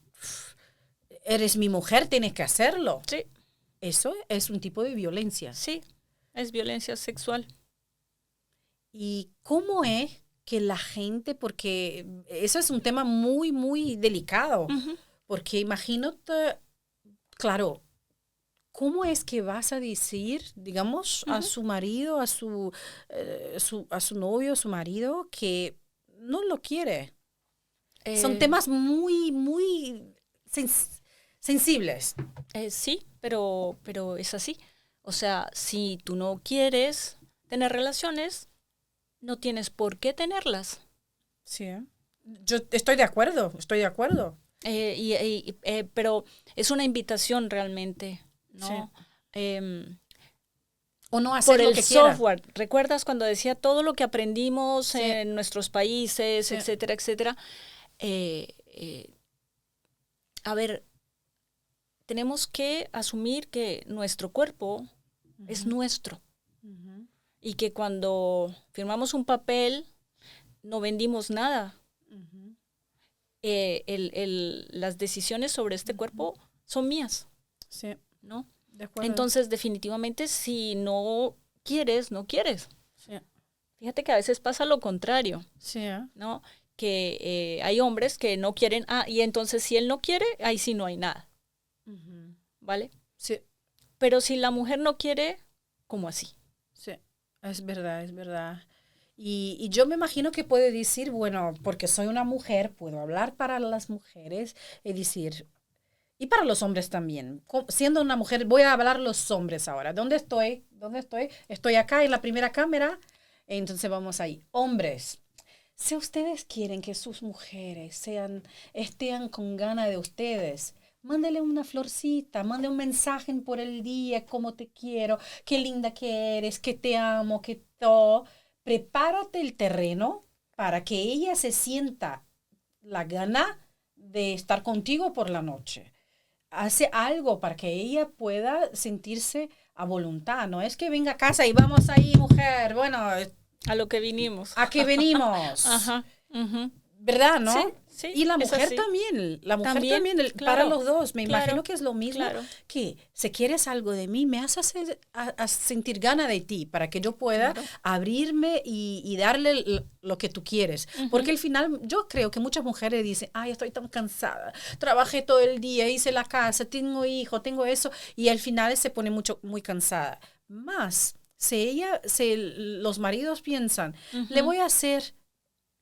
eres mi mujer, tienes que hacerlo. Sí. Eso es un tipo de violencia. Sí, es violencia sexual. ¿Y cómo es que la gente, porque eso es un tema muy, muy delicado, porque imagínate, claro, ¿cómo es que vas a decir, digamos, a su marido, a su novio, a su marido, que no lo quiere? Son temas muy, muy sensibles. Sí, pero es así. O sea, si tú no quieres tener relaciones, no tienes por qué tenerlas. Sí, yo estoy de acuerdo. Pero es una invitación realmente, ¿no? Sí. O no hacer por lo el que quiera. software. ¿Recuerdas cuando decía todo lo que aprendimos en nuestros países, etcétera, etcétera? A ver, tenemos que asumir que nuestro cuerpo es nuestro. Y que cuando firmamos un papel no vendimos nada. Las decisiones sobre este cuerpo son mías. Sí. ¿No? De acuerdo. Entonces, definitivamente, si no quieres, no quieres. Sí. Fíjate que a veces pasa lo contrario. Sí. ¿No? Que hay hombres que no quieren, y entonces si él no quiere, ahí sí no hay nada. ¿Vale? Sí. Pero si la mujer no quiere, ¿cómo así? Sí, es verdad. Y yo me imagino que puede decir, bueno, porque soy una mujer, puedo hablar para las mujeres y decir, y para los hombres también. Siendo una mujer, voy a hablar los hombres ahora. ¿Dónde estoy? Estoy acá en la primera cámara. Entonces vamos ahí. Hombres, si ustedes quieren que sus mujeres estén con ganas de ustedes, mándele una florcita, mande un mensaje por el día, cómo te quiero, qué linda que eres, que te amo, que todo. Prepárate el terreno para que ella se sienta la gana de estar contigo por la noche. Hace algo para que ella pueda sentirse a voluntad. No es que venga a casa y vamos ahí, mujer. Bueno, A lo que vinimos. ¿a qué venimos? Ajá. Ujú. ¿Verdad, no? Sí, sí, Y la es mujer así. también, la mujer También, también, para claro, los dos. Me claro, imagino que es lo mismo claro, que si quieres algo de mí, me haces a sentir gana de ti para que yo pueda claro. abrirme y darle lo que tú quieres. Porque Ujú. al final yo creo que muchas mujeres dicen, ay, estoy tan cansada, trabajé todo el día, hice la casa, tengo hijo, tengo eso, y al final se pone muy cansada. Más, si los maridos piensan, le Ujú. voy a hacer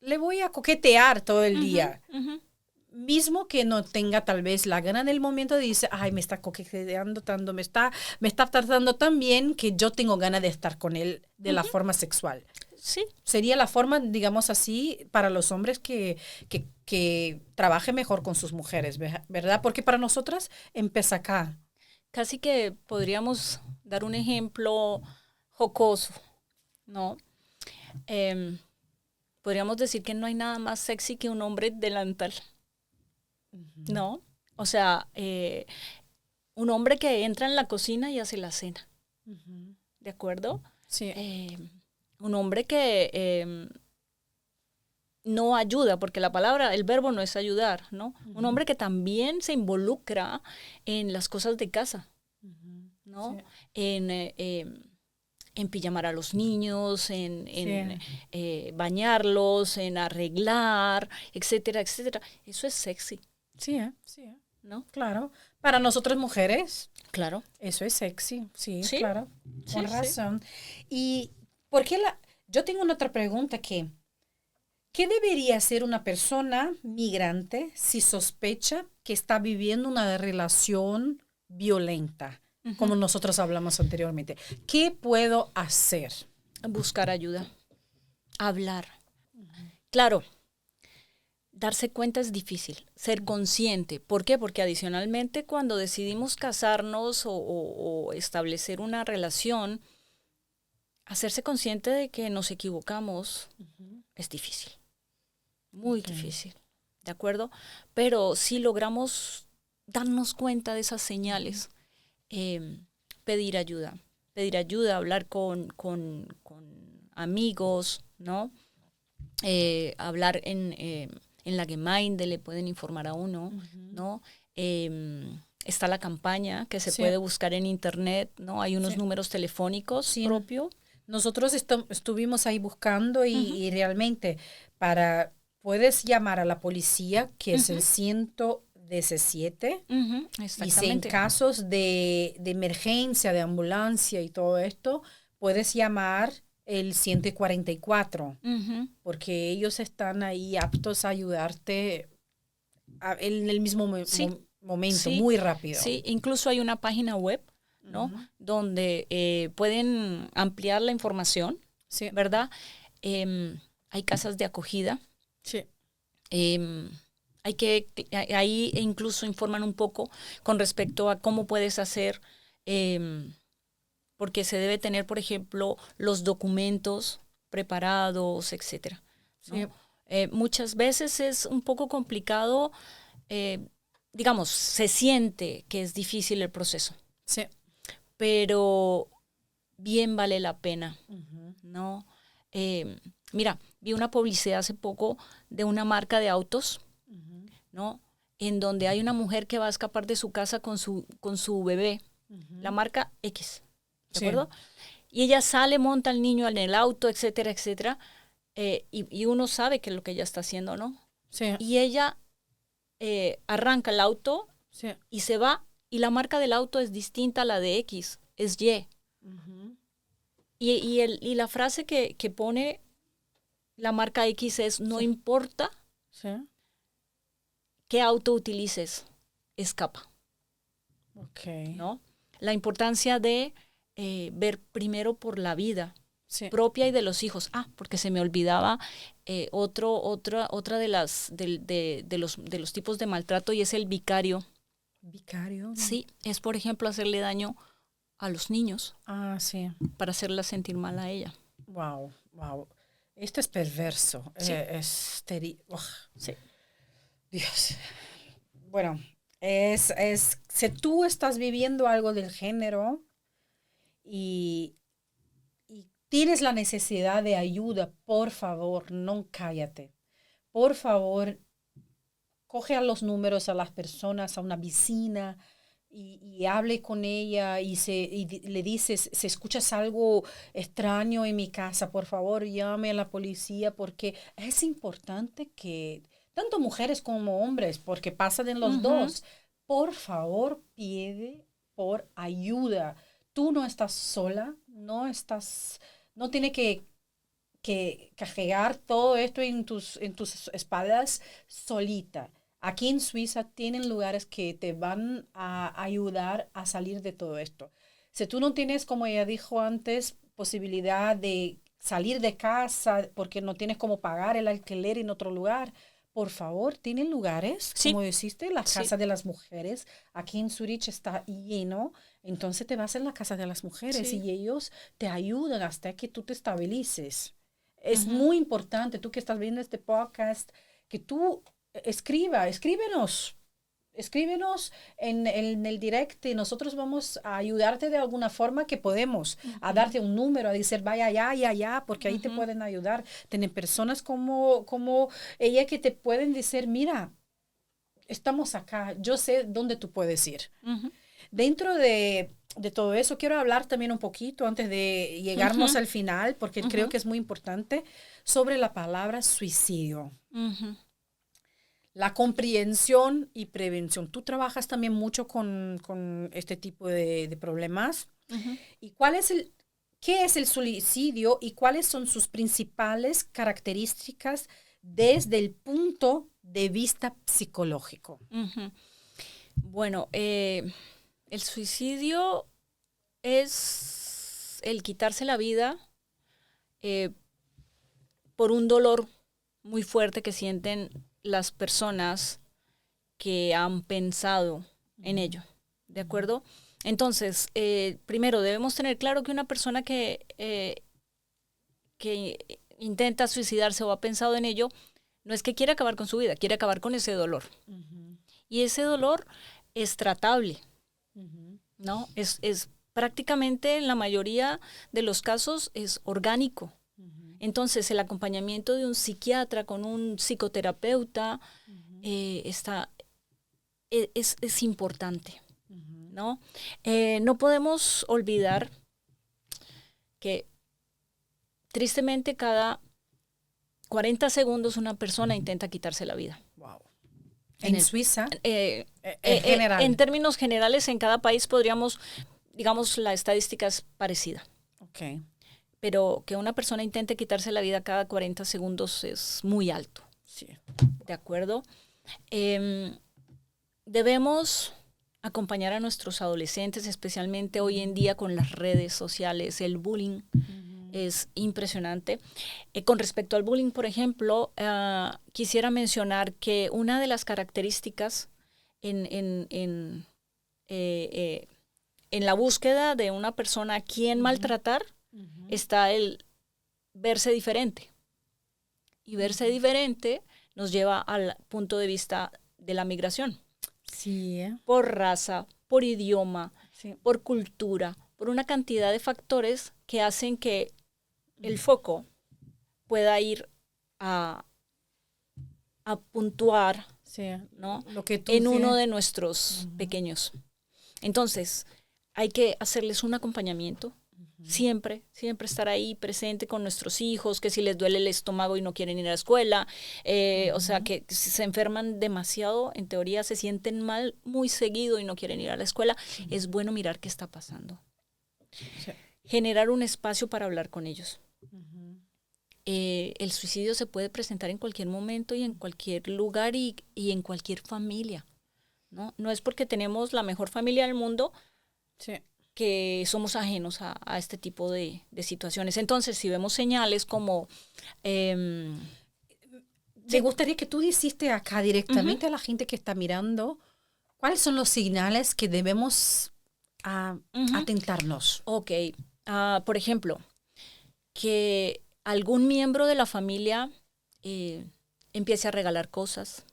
le voy a coquetear todo el Ujú. día. Ujú. Mismo que no tenga tal vez la gana en el momento, dice, ay, me está coqueteando tanto, me está tratando tan bien que yo tengo ganas de estar con él de la Ujú. forma sexual. Sí, Sería la forma, digamos así, para los hombres que trabaje mejor con sus mujeres, ¿verdad? Porque para nosotras empieza acá. casi que podríamos dar un ejemplo jocoso, ¿no? Em, Podríamos decir que no hay nada más sexy que un hombre delantal, Ujú, ¿no? O sea, un hombre que entra en la cocina y hace la cena, ujú. ¿de acuerdo? Sí. Eh, un hombre que no ayuda, porque la palabra, el verbo no es ayudar, ¿no? Un Ujú, hombre que también se involucra en las cosas de casa, ujú. Sí, ¿no? En, en pijamar a los niños, sí, en bañarlos, en arreglar, etcétera, etcétera. Eso es sexy, sí, sí, ¿no? claro. Para nosotras mujeres, Claro. eso es sexy, sí, Sí, claro, con sí, sí. razón. Y ¿por qué yo tengo una otra pregunta ¿qué debería hacer una persona migrante si sospecha que está viviendo una relación violenta, Ujú. como nosotros hablamos anteriormente? ¿Qué puedo hacer? Buscar ayuda, hablar. Claro, darse cuenta es difícil, ser consciente. ¿Por qué? Porque adicionalmente cuando decidimos casarnos o establecer una relación, hacerse consciente de que nos equivocamos Ujú. es difícil, muy Ok. difícil, ¿de acuerdo? Pero si logramos darnos cuenta de esas Ujú. señales, pedir ayuda, hablar con amigos, ¿no? Hablar en la Gemeinde, le pueden informar a uno, Ujú. ¿no? Está la campaña que se Sí, puede buscar en internet, ¿no? Hay unos sí, números telefónicos sí. propios. Nosotros estuvimos ahí buscando Ujú, y realmente puedes llamar a la policía, que es el ujú, 117. ujú, Y si en exactamente. casos de emergencia, de ambulancia y todo esto, puedes llamar el 144, Ujú, porque ellos están ahí aptos a ayudarte en el mismo sí, momento, sí, muy rápido. sí. Incluso hay una página web, ¿no? Ujú. Donde pueden ampliar la información, Sí, ¿verdad? Hay casas de acogida. sí, Em, ahí incluso informan un poco con respecto a cómo puedes hacer, em, porque se debe tener, por ejemplo, los documentos preparados, etcétera, sí, ¿no? Muchas veces es un poco complicado, eh, digamos, se siente que es difícil el proceso, sí. pero bien vale la pena, Ujú, ¿no? Mira, vi una publicidad hace poco de una marca de autos, ujú, ¿no? En donde hay una mujer que va a escapar de su casa con su bebé, la ujú. marca X, ¿de Sí, acuerdo? Y ella sale, monta al niño en el auto, etcétera, etcétera, y uno sabe que es lo que ella está haciendo, ¿no? sí, Y ella arranca el auto sí. y se va, y la marca del auto es distinta a la de X, es Y. Ujú, Y la frase que pone la marca X es, no sí, importa sí. qué auto utilices, escapa. Ok. ¿No? La importancia de ver primero por la vida, Sí. propia y de los hijos. Porque se me olvidaba otra de los tipos de maltrato, y es el vicario. Vicario. Sí, es por ejemplo hacerle daño a los niños Sí. para hacerla sentir mal a ella. Wow, wow. Esto es perverso. Sí. Es terrible. Sí. Dios. Bueno, si tú estás viviendo algo del género y tienes la necesidad de ayuda, por favor, no cállate. Por favor, coge a los números a las personas, a una vecina, y hable con ella le dices, si escuchas algo extraño en mi casa, por favor, llame a la policía, porque es importante que, tanto mujeres como hombres, porque pasan en los dos, por favor, pide por ayuda. Tú no estás sola, no tienes que cargar todo esto en tus espaldas solita. Aquí en Suiza tienen lugares que te van a ayudar a salir de todo esto. Si tú no tienes, como ella dijo antes, posibilidad de salir de casa porque no tienes cómo pagar el alquiler en otro lugar, por favor, tienen lugares, Sí. como dijiste, la casa Sí. de las mujeres. Aquí en Zurich está lleno, entonces te vas en la casa de las mujeres Sí. y ellos te ayudan hasta que tú te estabilices. Es muy importante, tú que estás viendo este podcast, que tú escríbenos en el direct y nosotros vamos a ayudarte de alguna forma que podemos, a darte un número, a decir vaya allá, porque ahí te pueden ayudar. Tienen personas como ella que te pueden decir, mira, estamos acá, yo sé dónde tú puedes ir. Dentro de todo eso, quiero hablar también un poquito antes de llegarnos al final, porque creo que es muy importante, sobre la palabra suicidio. La comprensión y prevención. Tú trabajas también mucho con este tipo de problemas. ¿Y qué es el suicidio y cuáles son sus principales características desde el punto de vista psicológico? Bueno, el suicidio es el quitarse la vida por un dolor muy fuerte que sienten las personas que han pensado en ello, ¿de acuerdo? Entonces, primero debemos tener claro que una persona que intenta suicidarse o ha pensado en ello, no es que quiere acabar con su vida, quiere acabar con ese dolor. Y ese dolor es tratable, ¿no? Es prácticamente, en la mayoría de los casos, es orgánico. Entonces, el acompañamiento de un psiquiatra con un psicoterapeuta es importante, ¿no? No podemos olvidar que, tristemente, cada 40 segundos una persona intenta quitarse la vida. Wow. ¿En Suiza? En general. En términos generales, en cada país podríamos, digamos, la estadística es parecida. Okay. Pero que una persona intente quitarse la vida cada 40 segundos es muy alto. Sí. ¿De acuerdo? Debemos acompañar a nuestros adolescentes, especialmente hoy en día con las redes sociales. El bullying es impresionante. Con respecto al bullying, por ejemplo, quisiera mencionar que una de las características en la búsqueda de una persona a quien maltratar está el verse diferente. Y verse diferente nos lleva al punto de vista de la migración. Sí. Por raza, por idioma, sí. por cultura, por una cantidad de factores que hacen que el foco pueda ir a puntuar, sí. ¿no? Lo que tú en uno de nuestros pequeños. Entonces, hay que hacerles un acompañamiento. Siempre estar ahí presente con nuestros hijos, que si les duele el estómago y no quieren ir a la escuela, o sea, que si se enferman demasiado, en teoría se sienten mal muy seguido y no quieren ir a la escuela, es bueno mirar qué está pasando. Sí. Generar un espacio para hablar con ellos. El suicidio se puede presentar en cualquier momento y en cualquier lugar y en cualquier familia, ¿no? No es porque tenemos la mejor familia del mundo, sí. que somos ajenos a este tipo de situaciones. Entonces, si vemos señales como... Me gustaría que tú dijiste acá directamente a la gente que está mirando, ¿cuáles son los señales que debemos atentarnos? Ok, por ejemplo, que algún miembro de la familia empiece a regalar cosas,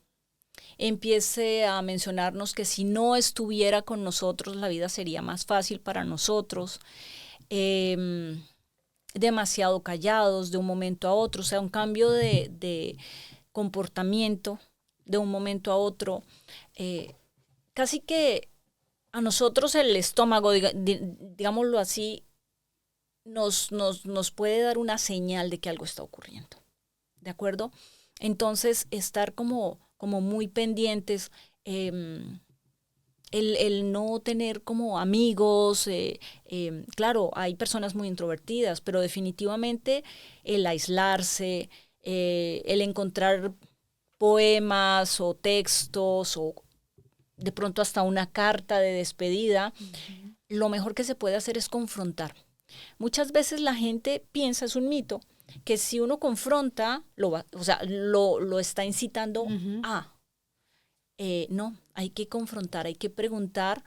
empiece a mencionarnos que si no estuviera con nosotros la vida sería más fácil para nosotros, demasiado callados de un momento a otro, o sea, un cambio de comportamiento de un momento a otro, casi que a nosotros el estómago, digámoslo así, nos puede dar una señal de que algo está ocurriendo, ¿de acuerdo? Entonces, estar como muy pendientes, el no tener como amigos, claro, hay personas muy introvertidas, pero definitivamente el aislarse, el encontrar poemas o textos o de pronto hasta una carta de despedida, lo mejor que se puede hacer es confrontar. Muchas veces la gente piensa, es un mito, que si uno confronta, lo está incitando a... no, hay que confrontar, hay que preguntar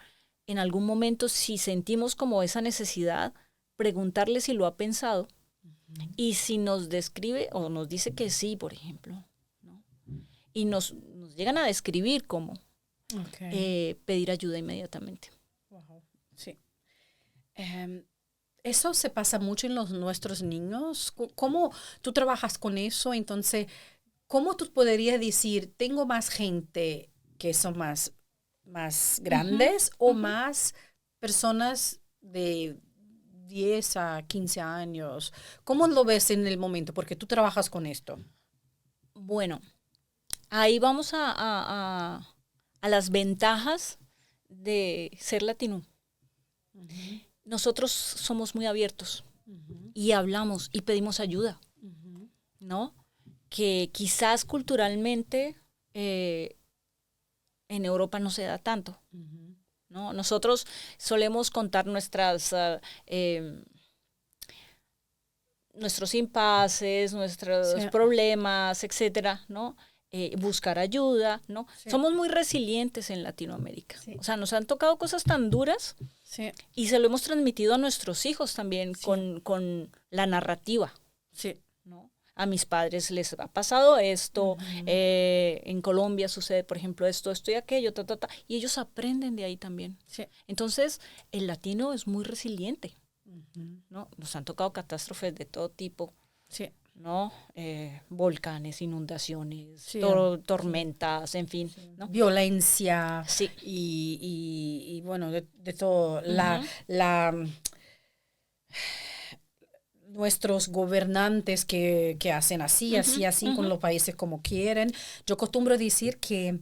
en algún momento si sentimos como esa necesidad, preguntarle si lo ha pensado y si nos describe o nos dice que sí, por ejemplo, ¿no? Y nos llegan a describir cómo pedir ayuda inmediatamente. Wow. Sí. Eso se pasa mucho en nuestros niños. ¿Cómo tú trabajas con eso? Entonces, ¿cómo tú podrías decir, tengo más gente que son más grandes o más personas de 10 a 15 años? ¿Cómo lo ves en el momento? Porque tú trabajas con esto. Bueno, ahí vamos a las ventajas de ser latino. Nosotros somos muy abiertos y hablamos y pedimos ayuda, ¿no? Que quizás culturalmente en Europa no se da tanto, ¿no? Nosotros solemos contar nuestros impases, nuestros problemas, etcétera, ¿no? Buscar ayuda, ¿no? Sí. Somos muy resilientes en Latinoamérica. Sí. O sea, nos han tocado cosas tan duras y se lo hemos transmitido a nuestros hijos también con la narrativa, ¿no? A mis padres les ha pasado esto, en Colombia sucede, por ejemplo, esto y aquello, y ellos aprenden de ahí también. Sí. Entonces, el latino es muy resiliente, ¿no? Nos han tocado catástrofes de todo tipo, ¿no? Volcanes, inundaciones, tormentas, en fin, ¿no? Violencia y bueno, de todo. Nuestros gobernantes que hacen así con los países como quieren. Yo acostumbro decir que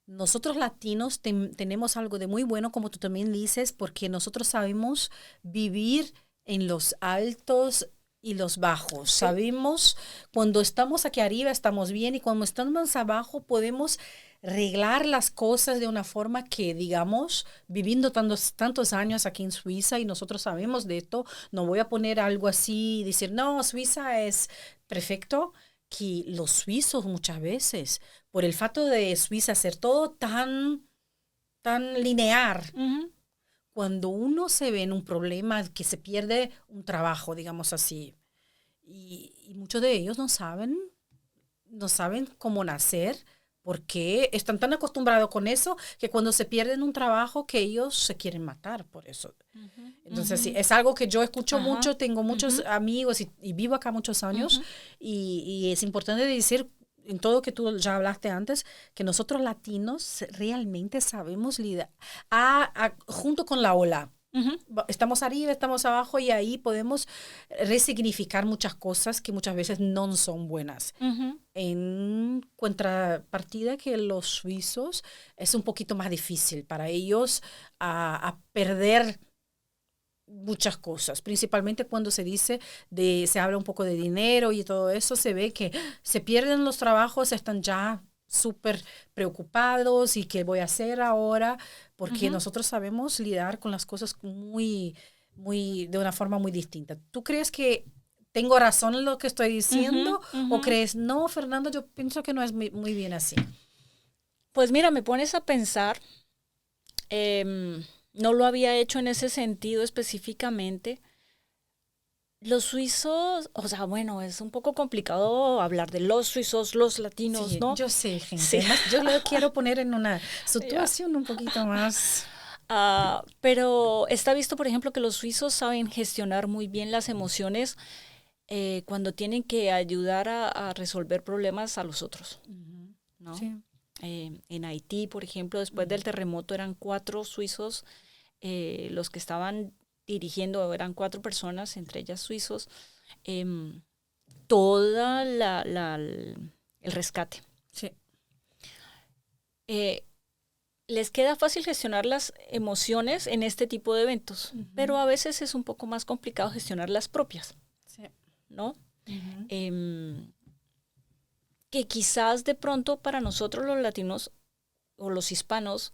nosotros latinos tenemos algo de muy bueno, como tú también dices, porque nosotros sabemos vivir en los altos y los bajos. Sí. Sabemos cuando estamos aquí arriba estamos bien y cuando estamos abajo podemos arreglar las cosas de una forma que, digamos, viviendo tantos años aquí en Suiza y nosotros sabemos de esto, no voy a poner algo así y decir, no, Suiza es perfecto, que los suizos muchas veces, por el fato de Suiza ser todo tan lineal, cuando uno se ve en un problema que se pierde un trabajo, digamos así, y muchos de ellos no saben cómo nacer, porque están tan acostumbrados con eso que cuando se pierden un trabajo que ellos se quieren matar por eso. Entonces, sí, es algo que yo escucho mucho, tengo muchos amigos y vivo acá muchos años y es importante decir en todo que tú ya hablaste antes, que nosotros latinos realmente sabemos lidiar junto con la ola. Estamos arriba, estamos abajo y ahí podemos resignificar muchas cosas que muchas veces no son buenas. En contrapartida que los suizos es un poquito más difícil para ellos a perder muchas cosas, principalmente cuando se habla un poco de dinero y todo eso, se ve que se pierden los trabajos, están ya súper preocupados y qué voy a hacer ahora, porque nosotros sabemos lidiar con las cosas de una forma muy distinta. ¿Tú crees que tengo razón en lo que estoy diciendo o crees, no, Fernando, yo pienso que no es muy bien así? Pues mira, me pones a pensar, no lo había hecho en ese sentido específicamente. Los suizos, o sea, bueno, es un poco complicado hablar de los suizos, los latinos, Sí, ¿no? yo sé, gente. Sí. Además, yo lo quiero poner en una situación un poquito más... Pero está visto, por ejemplo, que los suizos saben gestionar muy bien las emociones cuando tienen que ayudar a resolver problemas a los otros, ¿no? Sí. En Haití, por ejemplo, después del terremoto eran 4 suizos los que estaban dirigiendo, eran 4 personas, entre ellas suizos, toda el rescate. Sí. Les queda fácil gestionar las emociones en este tipo de eventos, pero a veces es un poco más complicado gestionar las propias, sí. ¿no? Que quizás de pronto para nosotros los latinos o los hispanos,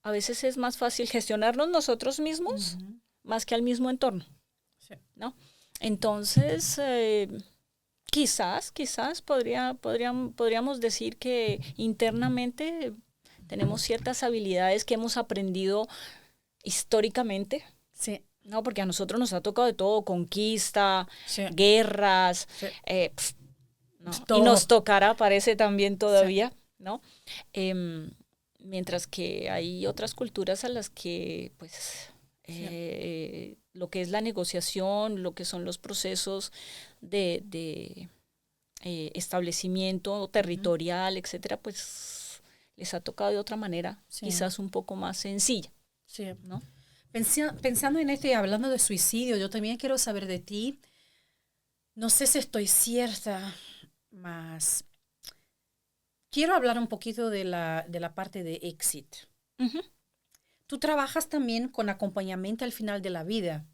a veces es más fácil gestionarnos nosotros mismos más que al mismo entorno, sí. ¿no? Entonces, quizás podríamos decir que internamente tenemos ciertas habilidades que hemos aprendido históricamente, Sí. ¿no? Porque a nosotros nos ha tocado de todo, conquista, Sí. guerras, Sí. ¿no? Todo. Y nos tocará, parece también todavía, ¿no? Mientras que hay otras culturas a las que, pues, lo que es la negociación, lo que son los procesos de establecimiento territorial, etcétera, pues les ha tocado de otra manera, quizás un poco más sencilla, ¿no? Pensando en esto y hablando de suicidio, yo también quiero saber de ti. No sé si estoy cierta, mas quiero hablar un poquito de la parte de exit. Tú trabajas también con acompañamiento al final de la vida.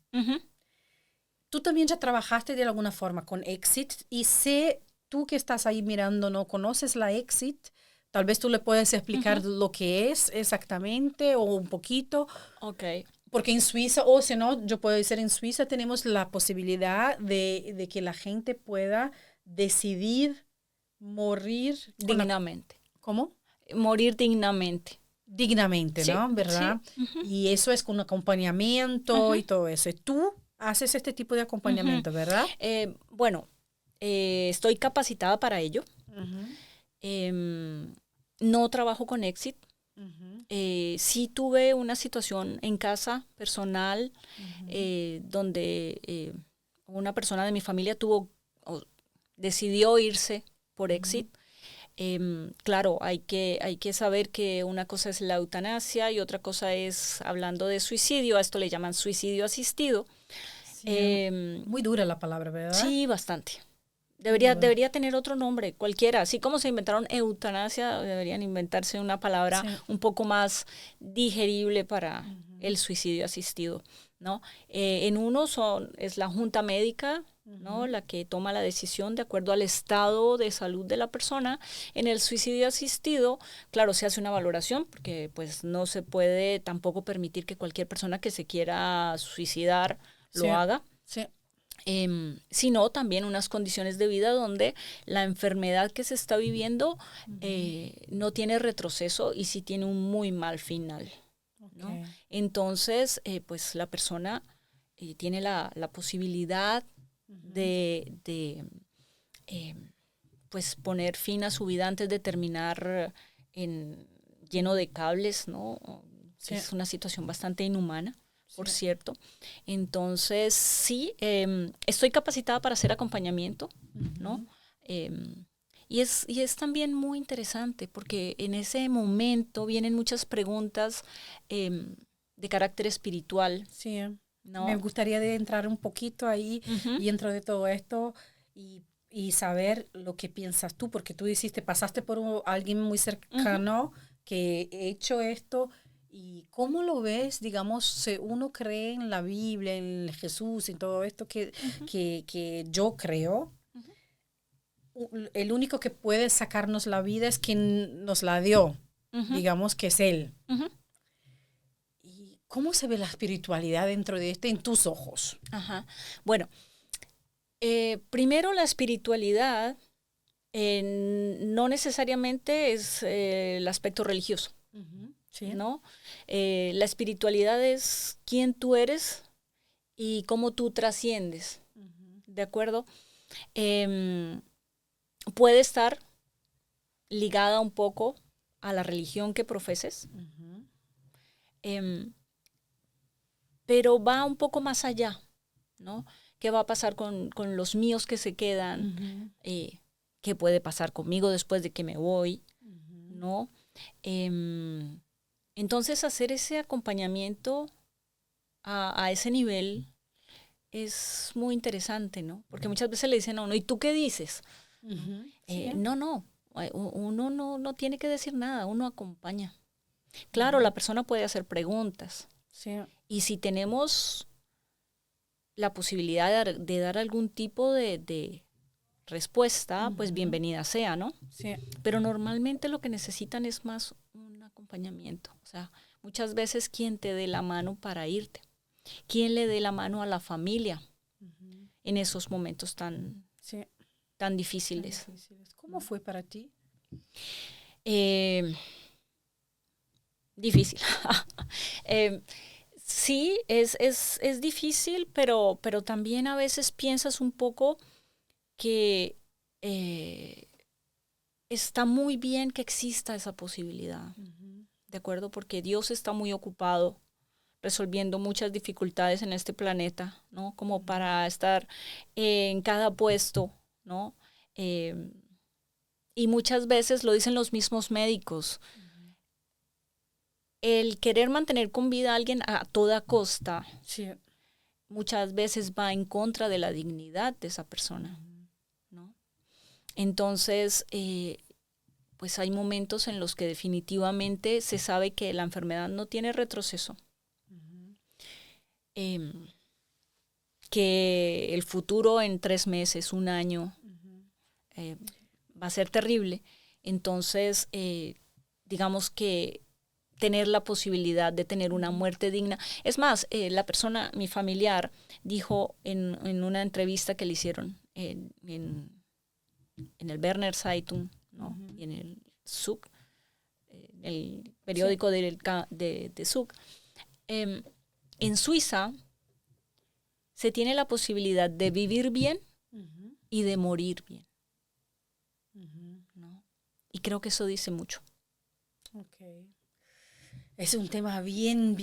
Tú también ya trabajaste de alguna forma con exit y sé, tú que estás ahí mirando, ¿no conoces la exit? Tal vez tú le puedes explicar lo que es exactamente o un poquito. Okay. Porque en Suiza, o si no, yo puedo decir en Suiza tenemos la posibilidad de que la gente pueda decidir morir dignamente. ¿Cómo? Morir dignamente. Dignamente, ¿no? ¿Verdad? Sí. Y eso es con acompañamiento y todo eso. Y tú haces este tipo de acompañamiento, ¿verdad? Bueno, estoy capacitada para ello. No trabajo con Exit. Sí tuve una situación en casa personal donde una persona de mi familia decidió irse por Exit. Claro, hay que saber que una cosa es la eutanasia y otra cosa es, hablando de suicidio, a esto le llaman suicidio asistido. Sí, muy dura la palabra, ¿verdad? Sí, bastante. Debería tener otro nombre, cualquiera. Así como se inventaron eutanasia, deberían inventarse una palabra un poco más digerible para el suicidio asistido, ¿no? En uno es la junta médica, ¿no? La que toma la decisión de acuerdo al estado de salud de la persona. En el suicidio asistido, claro, se hace una valoración porque pues no se puede tampoco permitir que cualquier persona que se quiera suicidar lo haga. Sí. Sino también unas condiciones de vida donde la enfermedad que se está viviendo no tiene retroceso y sí tiene un muy mal final, ¿no? Entonces, pues la persona tiene la posibilidad de pues poner fin a su vida antes de terminar lleno de cables, ¿no? Sí. Es una situación bastante inhumana. Por cierto. Entonces, sí, estoy capacitada para hacer acompañamiento, ¿no? Y es también muy interesante porque en ese momento vienen muchas preguntas de carácter espiritual. Sí, ¿no? Me gustaría de entrar un poquito ahí y dentro de todo esto y saber lo que piensas tú, porque tú pasaste por alguien muy cercano que ha hecho esto. ¿Y cómo lo ves, digamos, uno cree en la Biblia, en Jesús, en todo esto que yo creo? el único que puede sacarnos la vida es quien nos la dio, digamos que es Él. ¿Y cómo se ve la espiritualidad dentro de en tus ojos? Ajá. Bueno, primero la espiritualidad no necesariamente es el aspecto religioso, Sí. ¿no? La espiritualidad es quién tú eres y cómo tú trasciendes, ¿de acuerdo? Puede estar ligada un poco a la religión que profeses, pero va un poco más allá, ¿no? ¿Qué va a pasar con los míos que se quedan? ¿Qué puede pasar conmigo después de que me voy? ¿No? Entonces, hacer ese acompañamiento a ese nivel es muy interesante, ¿no? Porque muchas veces le dicen a uno, ¿y tú qué dices? Sí. No, uno no tiene que decir nada, uno acompaña. Claro, la persona puede hacer preguntas. Sí. Y si tenemos la posibilidad de dar algún tipo de respuesta, pues bienvenida sea, ¿no? Sí. Pero normalmente lo que necesitan es más un acompañamiento. O sea, muchas veces quien te dé la mano para irte, quien le dé la mano a la familia en esos momentos tan difíciles. ¿Cómo fue para ti? Difícil. Sí, es difícil, pero también a veces piensas un poco que está muy bien que exista esa posibilidad, ¿de acuerdo? Porque Dios está muy ocupado resolviendo muchas dificultades en este planeta, ¿no? Como para estar en cada puesto, ¿no? Y muchas veces lo dicen los mismos médicos. El querer mantener con vida a alguien a toda costa, muchas veces va en contra de la dignidad de esa persona, ¿no? Entonces, pues hay momentos en los que definitivamente se sabe que la enfermedad no tiene retroceso, que el futuro en 3 meses, 1 año, va a ser terrible. Entonces, digamos que tener la posibilidad de tener una muerte digna. Es más, la persona, mi familiar, dijo en una entrevista que le hicieron en el Berner Zeitung, ¿no? Y en el Zug, el periódico de Zug. En Suiza se tiene la posibilidad de vivir bien y de morir bien, ¿no? Y creo que eso dice mucho. Okay. Es un tema bien,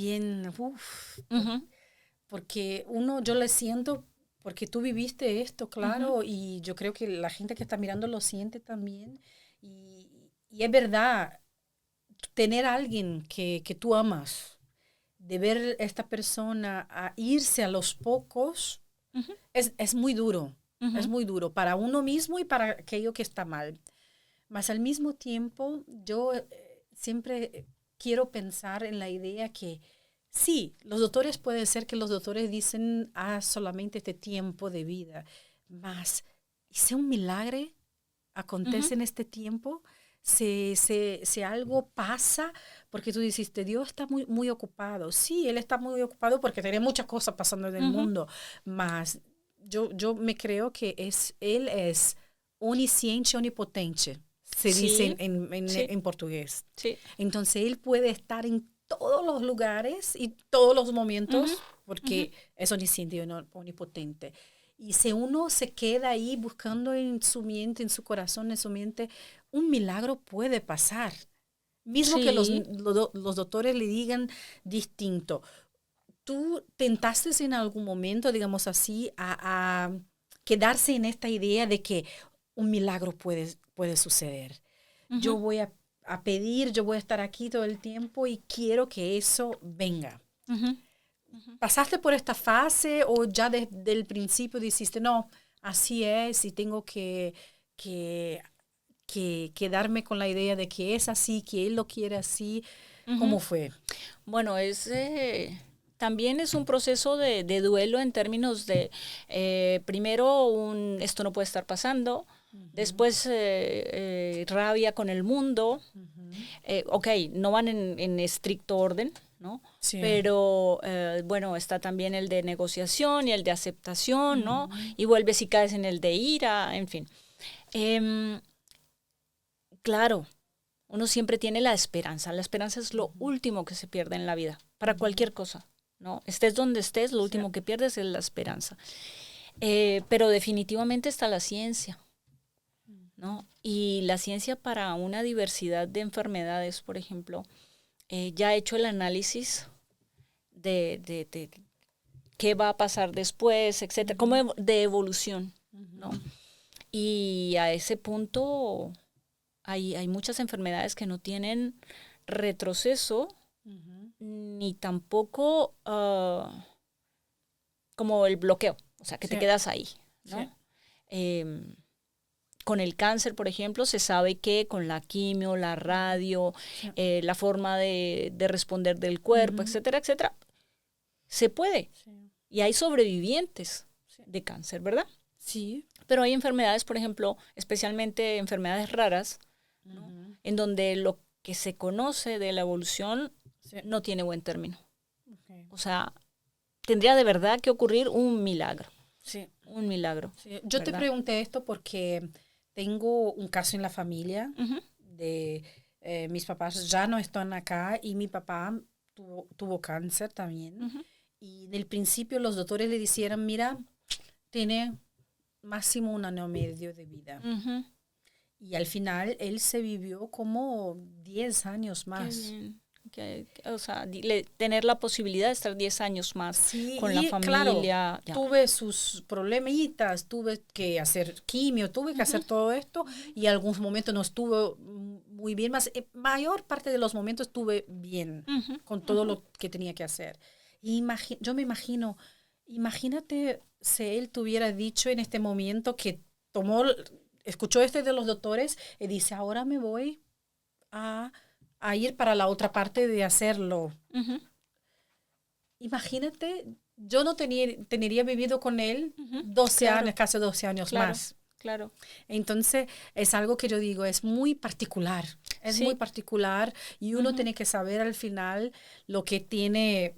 porque yo le siento, porque tú viviste esto, claro, y yo creo que la gente que está mirando lo siente también, y es verdad, tener a alguien que tú amas, de ver a esta persona a irse a los pocos, es muy duro, es muy duro para uno mismo y para aquello que está mal. Mas al mismo tiempo, yo siempre quiero pensar en la idea que sí, los doctores puede ser que los doctores dicen solamente este tiempo de vida, mas si un milagro acontece en este tiempo, si algo pasa, porque tú dijiste, Dios está muy, muy ocupado. Sí, Él está muy ocupado porque tiene muchas cosas pasando en el mundo, mas yo me creo que Él es onisciente, onipotente. Se dice en portugués. Sí. Entonces, Él puede estar en todos los lugares y todos los momentos porque es onisciente y onipotente. Y si uno se queda ahí buscando en su mente, en su corazón, en su mente, un milagro puede pasar. Mismo que los doctores le digan distinto. ¿Tú tentaste en algún momento, digamos así, a quedarse en esta idea de que un milagro puede suceder? Yo voy a pedir, yo voy a estar aquí todo el tiempo y quiero que eso venga. ¿Pasaste por esta fase o ya desde el principio dijiste, no, así es y tengo que quedarme con la idea de que es así, que Él lo quiere así? ¿Cómo fue? Bueno, también es un proceso de duelo en términos de, primero, esto no puede estar pasando. Después rabia con el mundo. Ok, no van en estricto orden, ¿no? Sí. Pero bueno, está también el de negociación y el de aceptación, ¿no? Y vuelves y caes en el de ira, en fin. Claro, uno siempre tiene la esperanza. La esperanza es lo último que se pierde en la vida, para cualquier cosa, ¿no? Estés donde estés, lo último que pierdes es la esperanza. Pero definitivamente está la ciencia, ¿no? Y la ciencia para una diversidad de enfermedades, por ejemplo, ya ha hecho el análisis de qué va a pasar después, etcétera, como de evolución, ¿no? Y a ese punto hay muchas enfermedades que no tienen retroceso ni tampoco como el bloqueo, o sea, que te quedas ahí, ¿no? Con el cáncer, por ejemplo, se sabe que con la quimio, la radio, la forma de responder del cuerpo, etcétera, etcétera, se puede. Y hay sobrevivientes de cáncer, ¿verdad? Sí. Pero hay enfermedades, por ejemplo, especialmente enfermedades raras, ¿no? En donde lo que se conoce de la evolución no tiene buen término. O sea, tendría de verdad que ocurrir un milagro. Sí. Un milagro. Sí. Yo ¿verdad? Te pregunté esto porque tengo un caso en la familia de mis papás ya no están acá y mi papá tuvo cáncer también. Y en el principio los doctores le dijeron, mira, tiene máximo 1 año y medio de vida. Y al final él se vivió como 10 años más. Qué bien. O sea, tener la posibilidad de estar 10 años más con la familia. Claro, tuve sus problemitas, tuve que hacer quimio, tuve que hacer todo esto y en algunos momentos no estuvo muy bien, mayor parte de los momentos estuve bien con todo lo que tenía que hacer. Y yo me imagino, imagínate si él te hubiera dicho en este momento que escuchó este de los doctores y dice, ahora me voy a ir para la otra parte de hacerlo. Imagínate, yo no tendría vivido con él 12 años, casi 12 años más. Claro. Entonces, es algo que yo digo, es muy particular. Es muy particular y uno tiene que saber al final lo que tiene,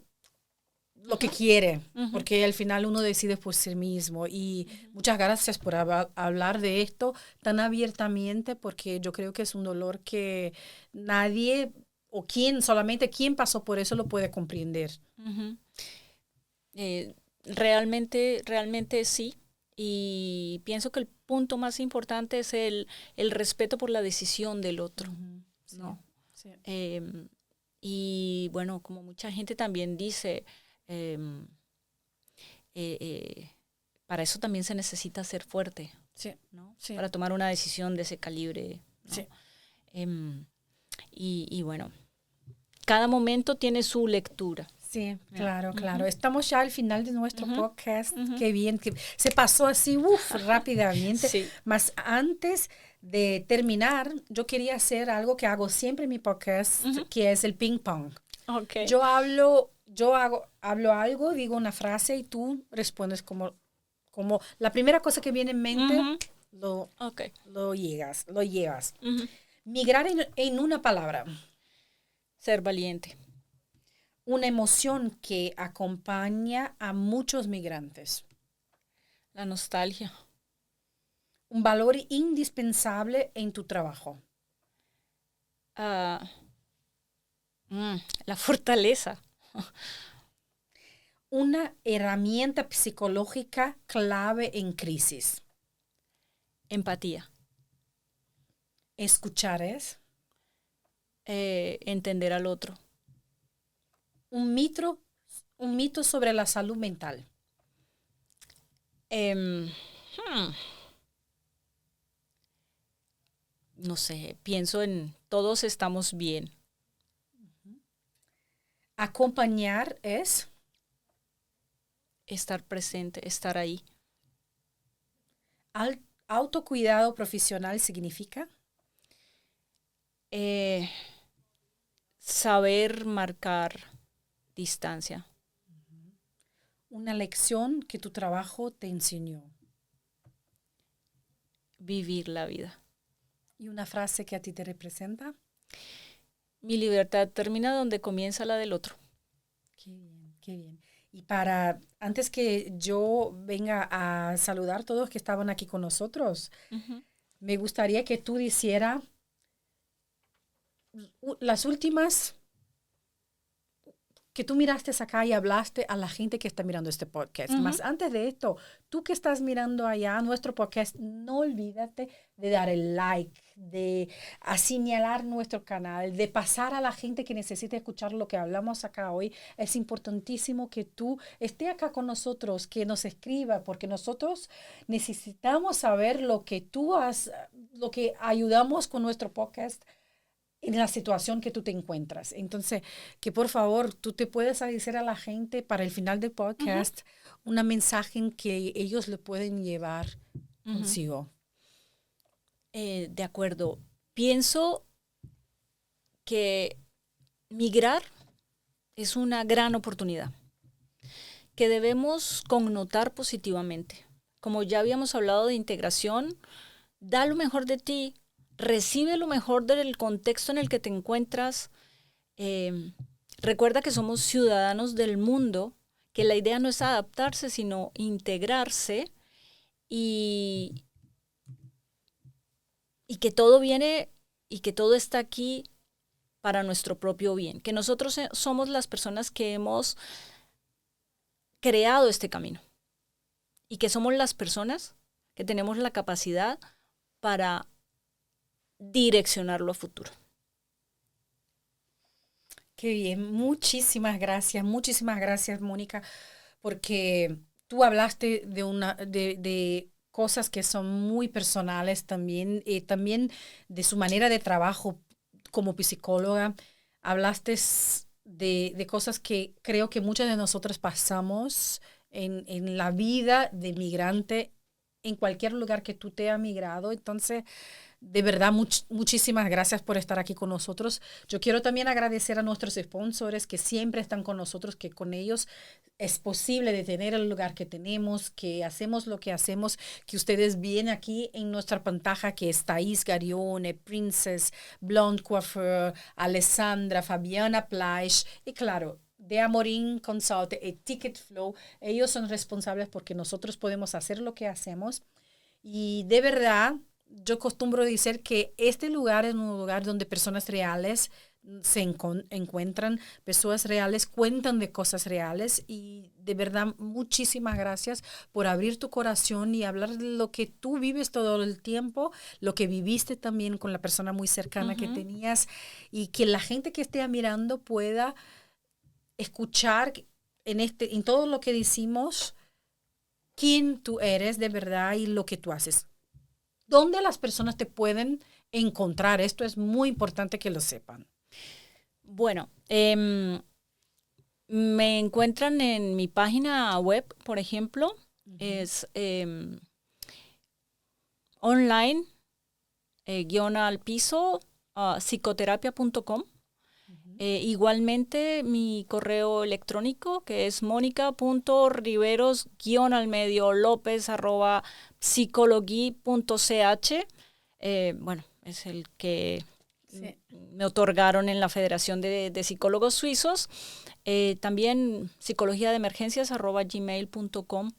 lo que quiere, porque al final uno decide por sí mismo. Y muchas gracias por hablar de esto tan abiertamente, porque yo creo que es un dolor que nadie o solamente quien pasó por eso lo puede comprender. Realmente sí. Y pienso que el punto más importante es el respeto por la decisión del otro, ¿no? Sí. Y bueno, como mucha gente también dice, para eso también se necesita ser fuerte, ¿no? Sí. Para tomar una decisión de ese calibre, ¿no? Sí. Y bueno, cada momento tiene su lectura. Sí, claro, claro. Estamos ya al final de nuestro podcast. Qué bien, que se pasó así, rápidamente. Sí. Más antes de terminar, yo quería hacer algo que hago siempre en mi podcast, que es el ping pong. Okay. Yo hablo algo, digo una frase y tú respondes como la primera cosa que viene en mente, lo llevas. Migrar en una palabra. Ser valiente. Una emoción que acompaña a muchos migrantes. La nostalgia. Un valor indispensable en tu trabajo. La fortaleza. Una herramienta psicológica clave en crisis. Empatía. Escuchar es. Entender al otro. Un mito sobre la salud mental. No sé, pienso en todos estamos bien. Acompañar es. Estar presente, estar ahí. Autocuidado profesional significa. Saber marcar distancia. Una lección que tu trabajo te enseñó. vivir la vida. ¿Y una frase que a ti te representa? Mi libertad termina donde comienza la del otro. Qué bien, qué bien. Y antes que yo venga a saludar a todos que estaban aquí con nosotros, me gustaría que tú hicieras las últimas, que tú miraste acá y hablaste a la gente que está mirando este podcast. Más antes de esto, tú que estás mirando allá nuestro podcast, no olvídate de dar el like, de señalar nuestro canal, de pasar a la gente que necesite escuchar lo que hablamos acá hoy. Es importantísimo que tú estés acá con nosotros, que nos escriba, porque nosotros necesitamos saber lo que tú lo que ayudamos con nuestro podcast en la situación que tú te encuentras. Entonces, que por favor, tú te puedes decir a la gente para el final del podcast una mensaje que ellos le pueden llevar consigo. De acuerdo. Pienso que migrar es una gran oportunidad que debemos connotar positivamente. Como ya habíamos hablado de integración, da lo mejor de ti, recibe lo mejor del contexto en el que te encuentras. Recuerda que somos ciudadanos del mundo, que la idea no es adaptarse, sino integrarse y que todo viene y que todo está aquí para nuestro propio bien, que nosotros somos las personas que hemos creado este camino y que somos las personas que tenemos la capacidad para direccionarlo a futuro. Qué bien, muchísimas gracias, Mónica, porque tú hablaste de cosas que son muy personales también, también de su manera de trabajo como psicóloga. Hablaste de cosas que creo que muchas de nosotros pasamos en la vida de migrante en cualquier lugar que tú te has migrado. Entonces, de verdad, muchísimas gracias por estar aquí con nosotros. Yo quiero también agradecer a nuestros sponsors que siempre están con nosotros, que con ellos es posible de tener el lugar que tenemos, que hacemos lo que hacemos, que ustedes ven aquí en nuestra pantalla, que es Thais Garione, Princess, Blonde Coiffeur, Alessandra, Fabiana Plaish y claro, de Amorim Consult y Ticket Flow. Ellos son responsables porque nosotros podemos hacer lo que hacemos. Y de verdad, yo acostumbro decir que este lugar es un lugar donde personas reales se encuentran, personas reales cuentan de cosas reales y de verdad muchísimas gracias por abrir tu corazón y hablar de lo que tú vives todo el tiempo, lo que viviste también con la persona muy cercana que tenías y que la gente que esté mirando pueda escuchar en todo lo que decimos quién tú eres de verdad y lo que tú haces. ¿Dónde las personas te pueden encontrar? Esto es muy importante que lo sepan. Bueno, me encuentran en mi página web, por ejemplo, es online, _al_piso, psicoterapia.com. Igualmente mi correo electrónico que es monica.riveros_lopez@psicologui.ch. Bueno, es el que me otorgaron en la Federación de Psicólogos Suizos. También psicologiadeemergencias@gmail.com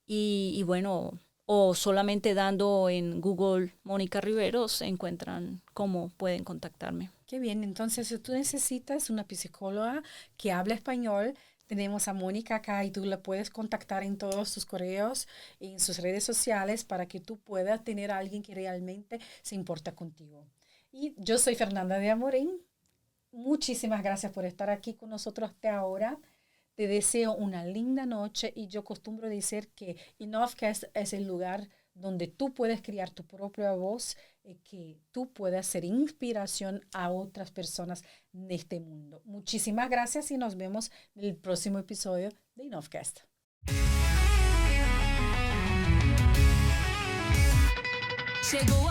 y bueno, o solamente dando en Google Mónica Riveros encuentran cómo pueden contactarme. Qué bien, entonces si tú necesitas una psicóloga que hable español, tenemos a Mónica acá y tú la puedes contactar en todos sus correos, en sus redes sociales para que tú puedas tener a alguien que realmente se importa contigo. Y yo soy Fernanda de Amorim. Muchísimas gracias por estar aquí con nosotros hasta ahora. Te deseo una linda noche y yo acostumbro decir que Enoughcast es el lugar donde tú puedes crear tu propia voz, que tú puedas ser inspiración a otras personas en este mundo. Muchísimas gracias y nos vemos en el próximo episodio de Enoughcast. Llegó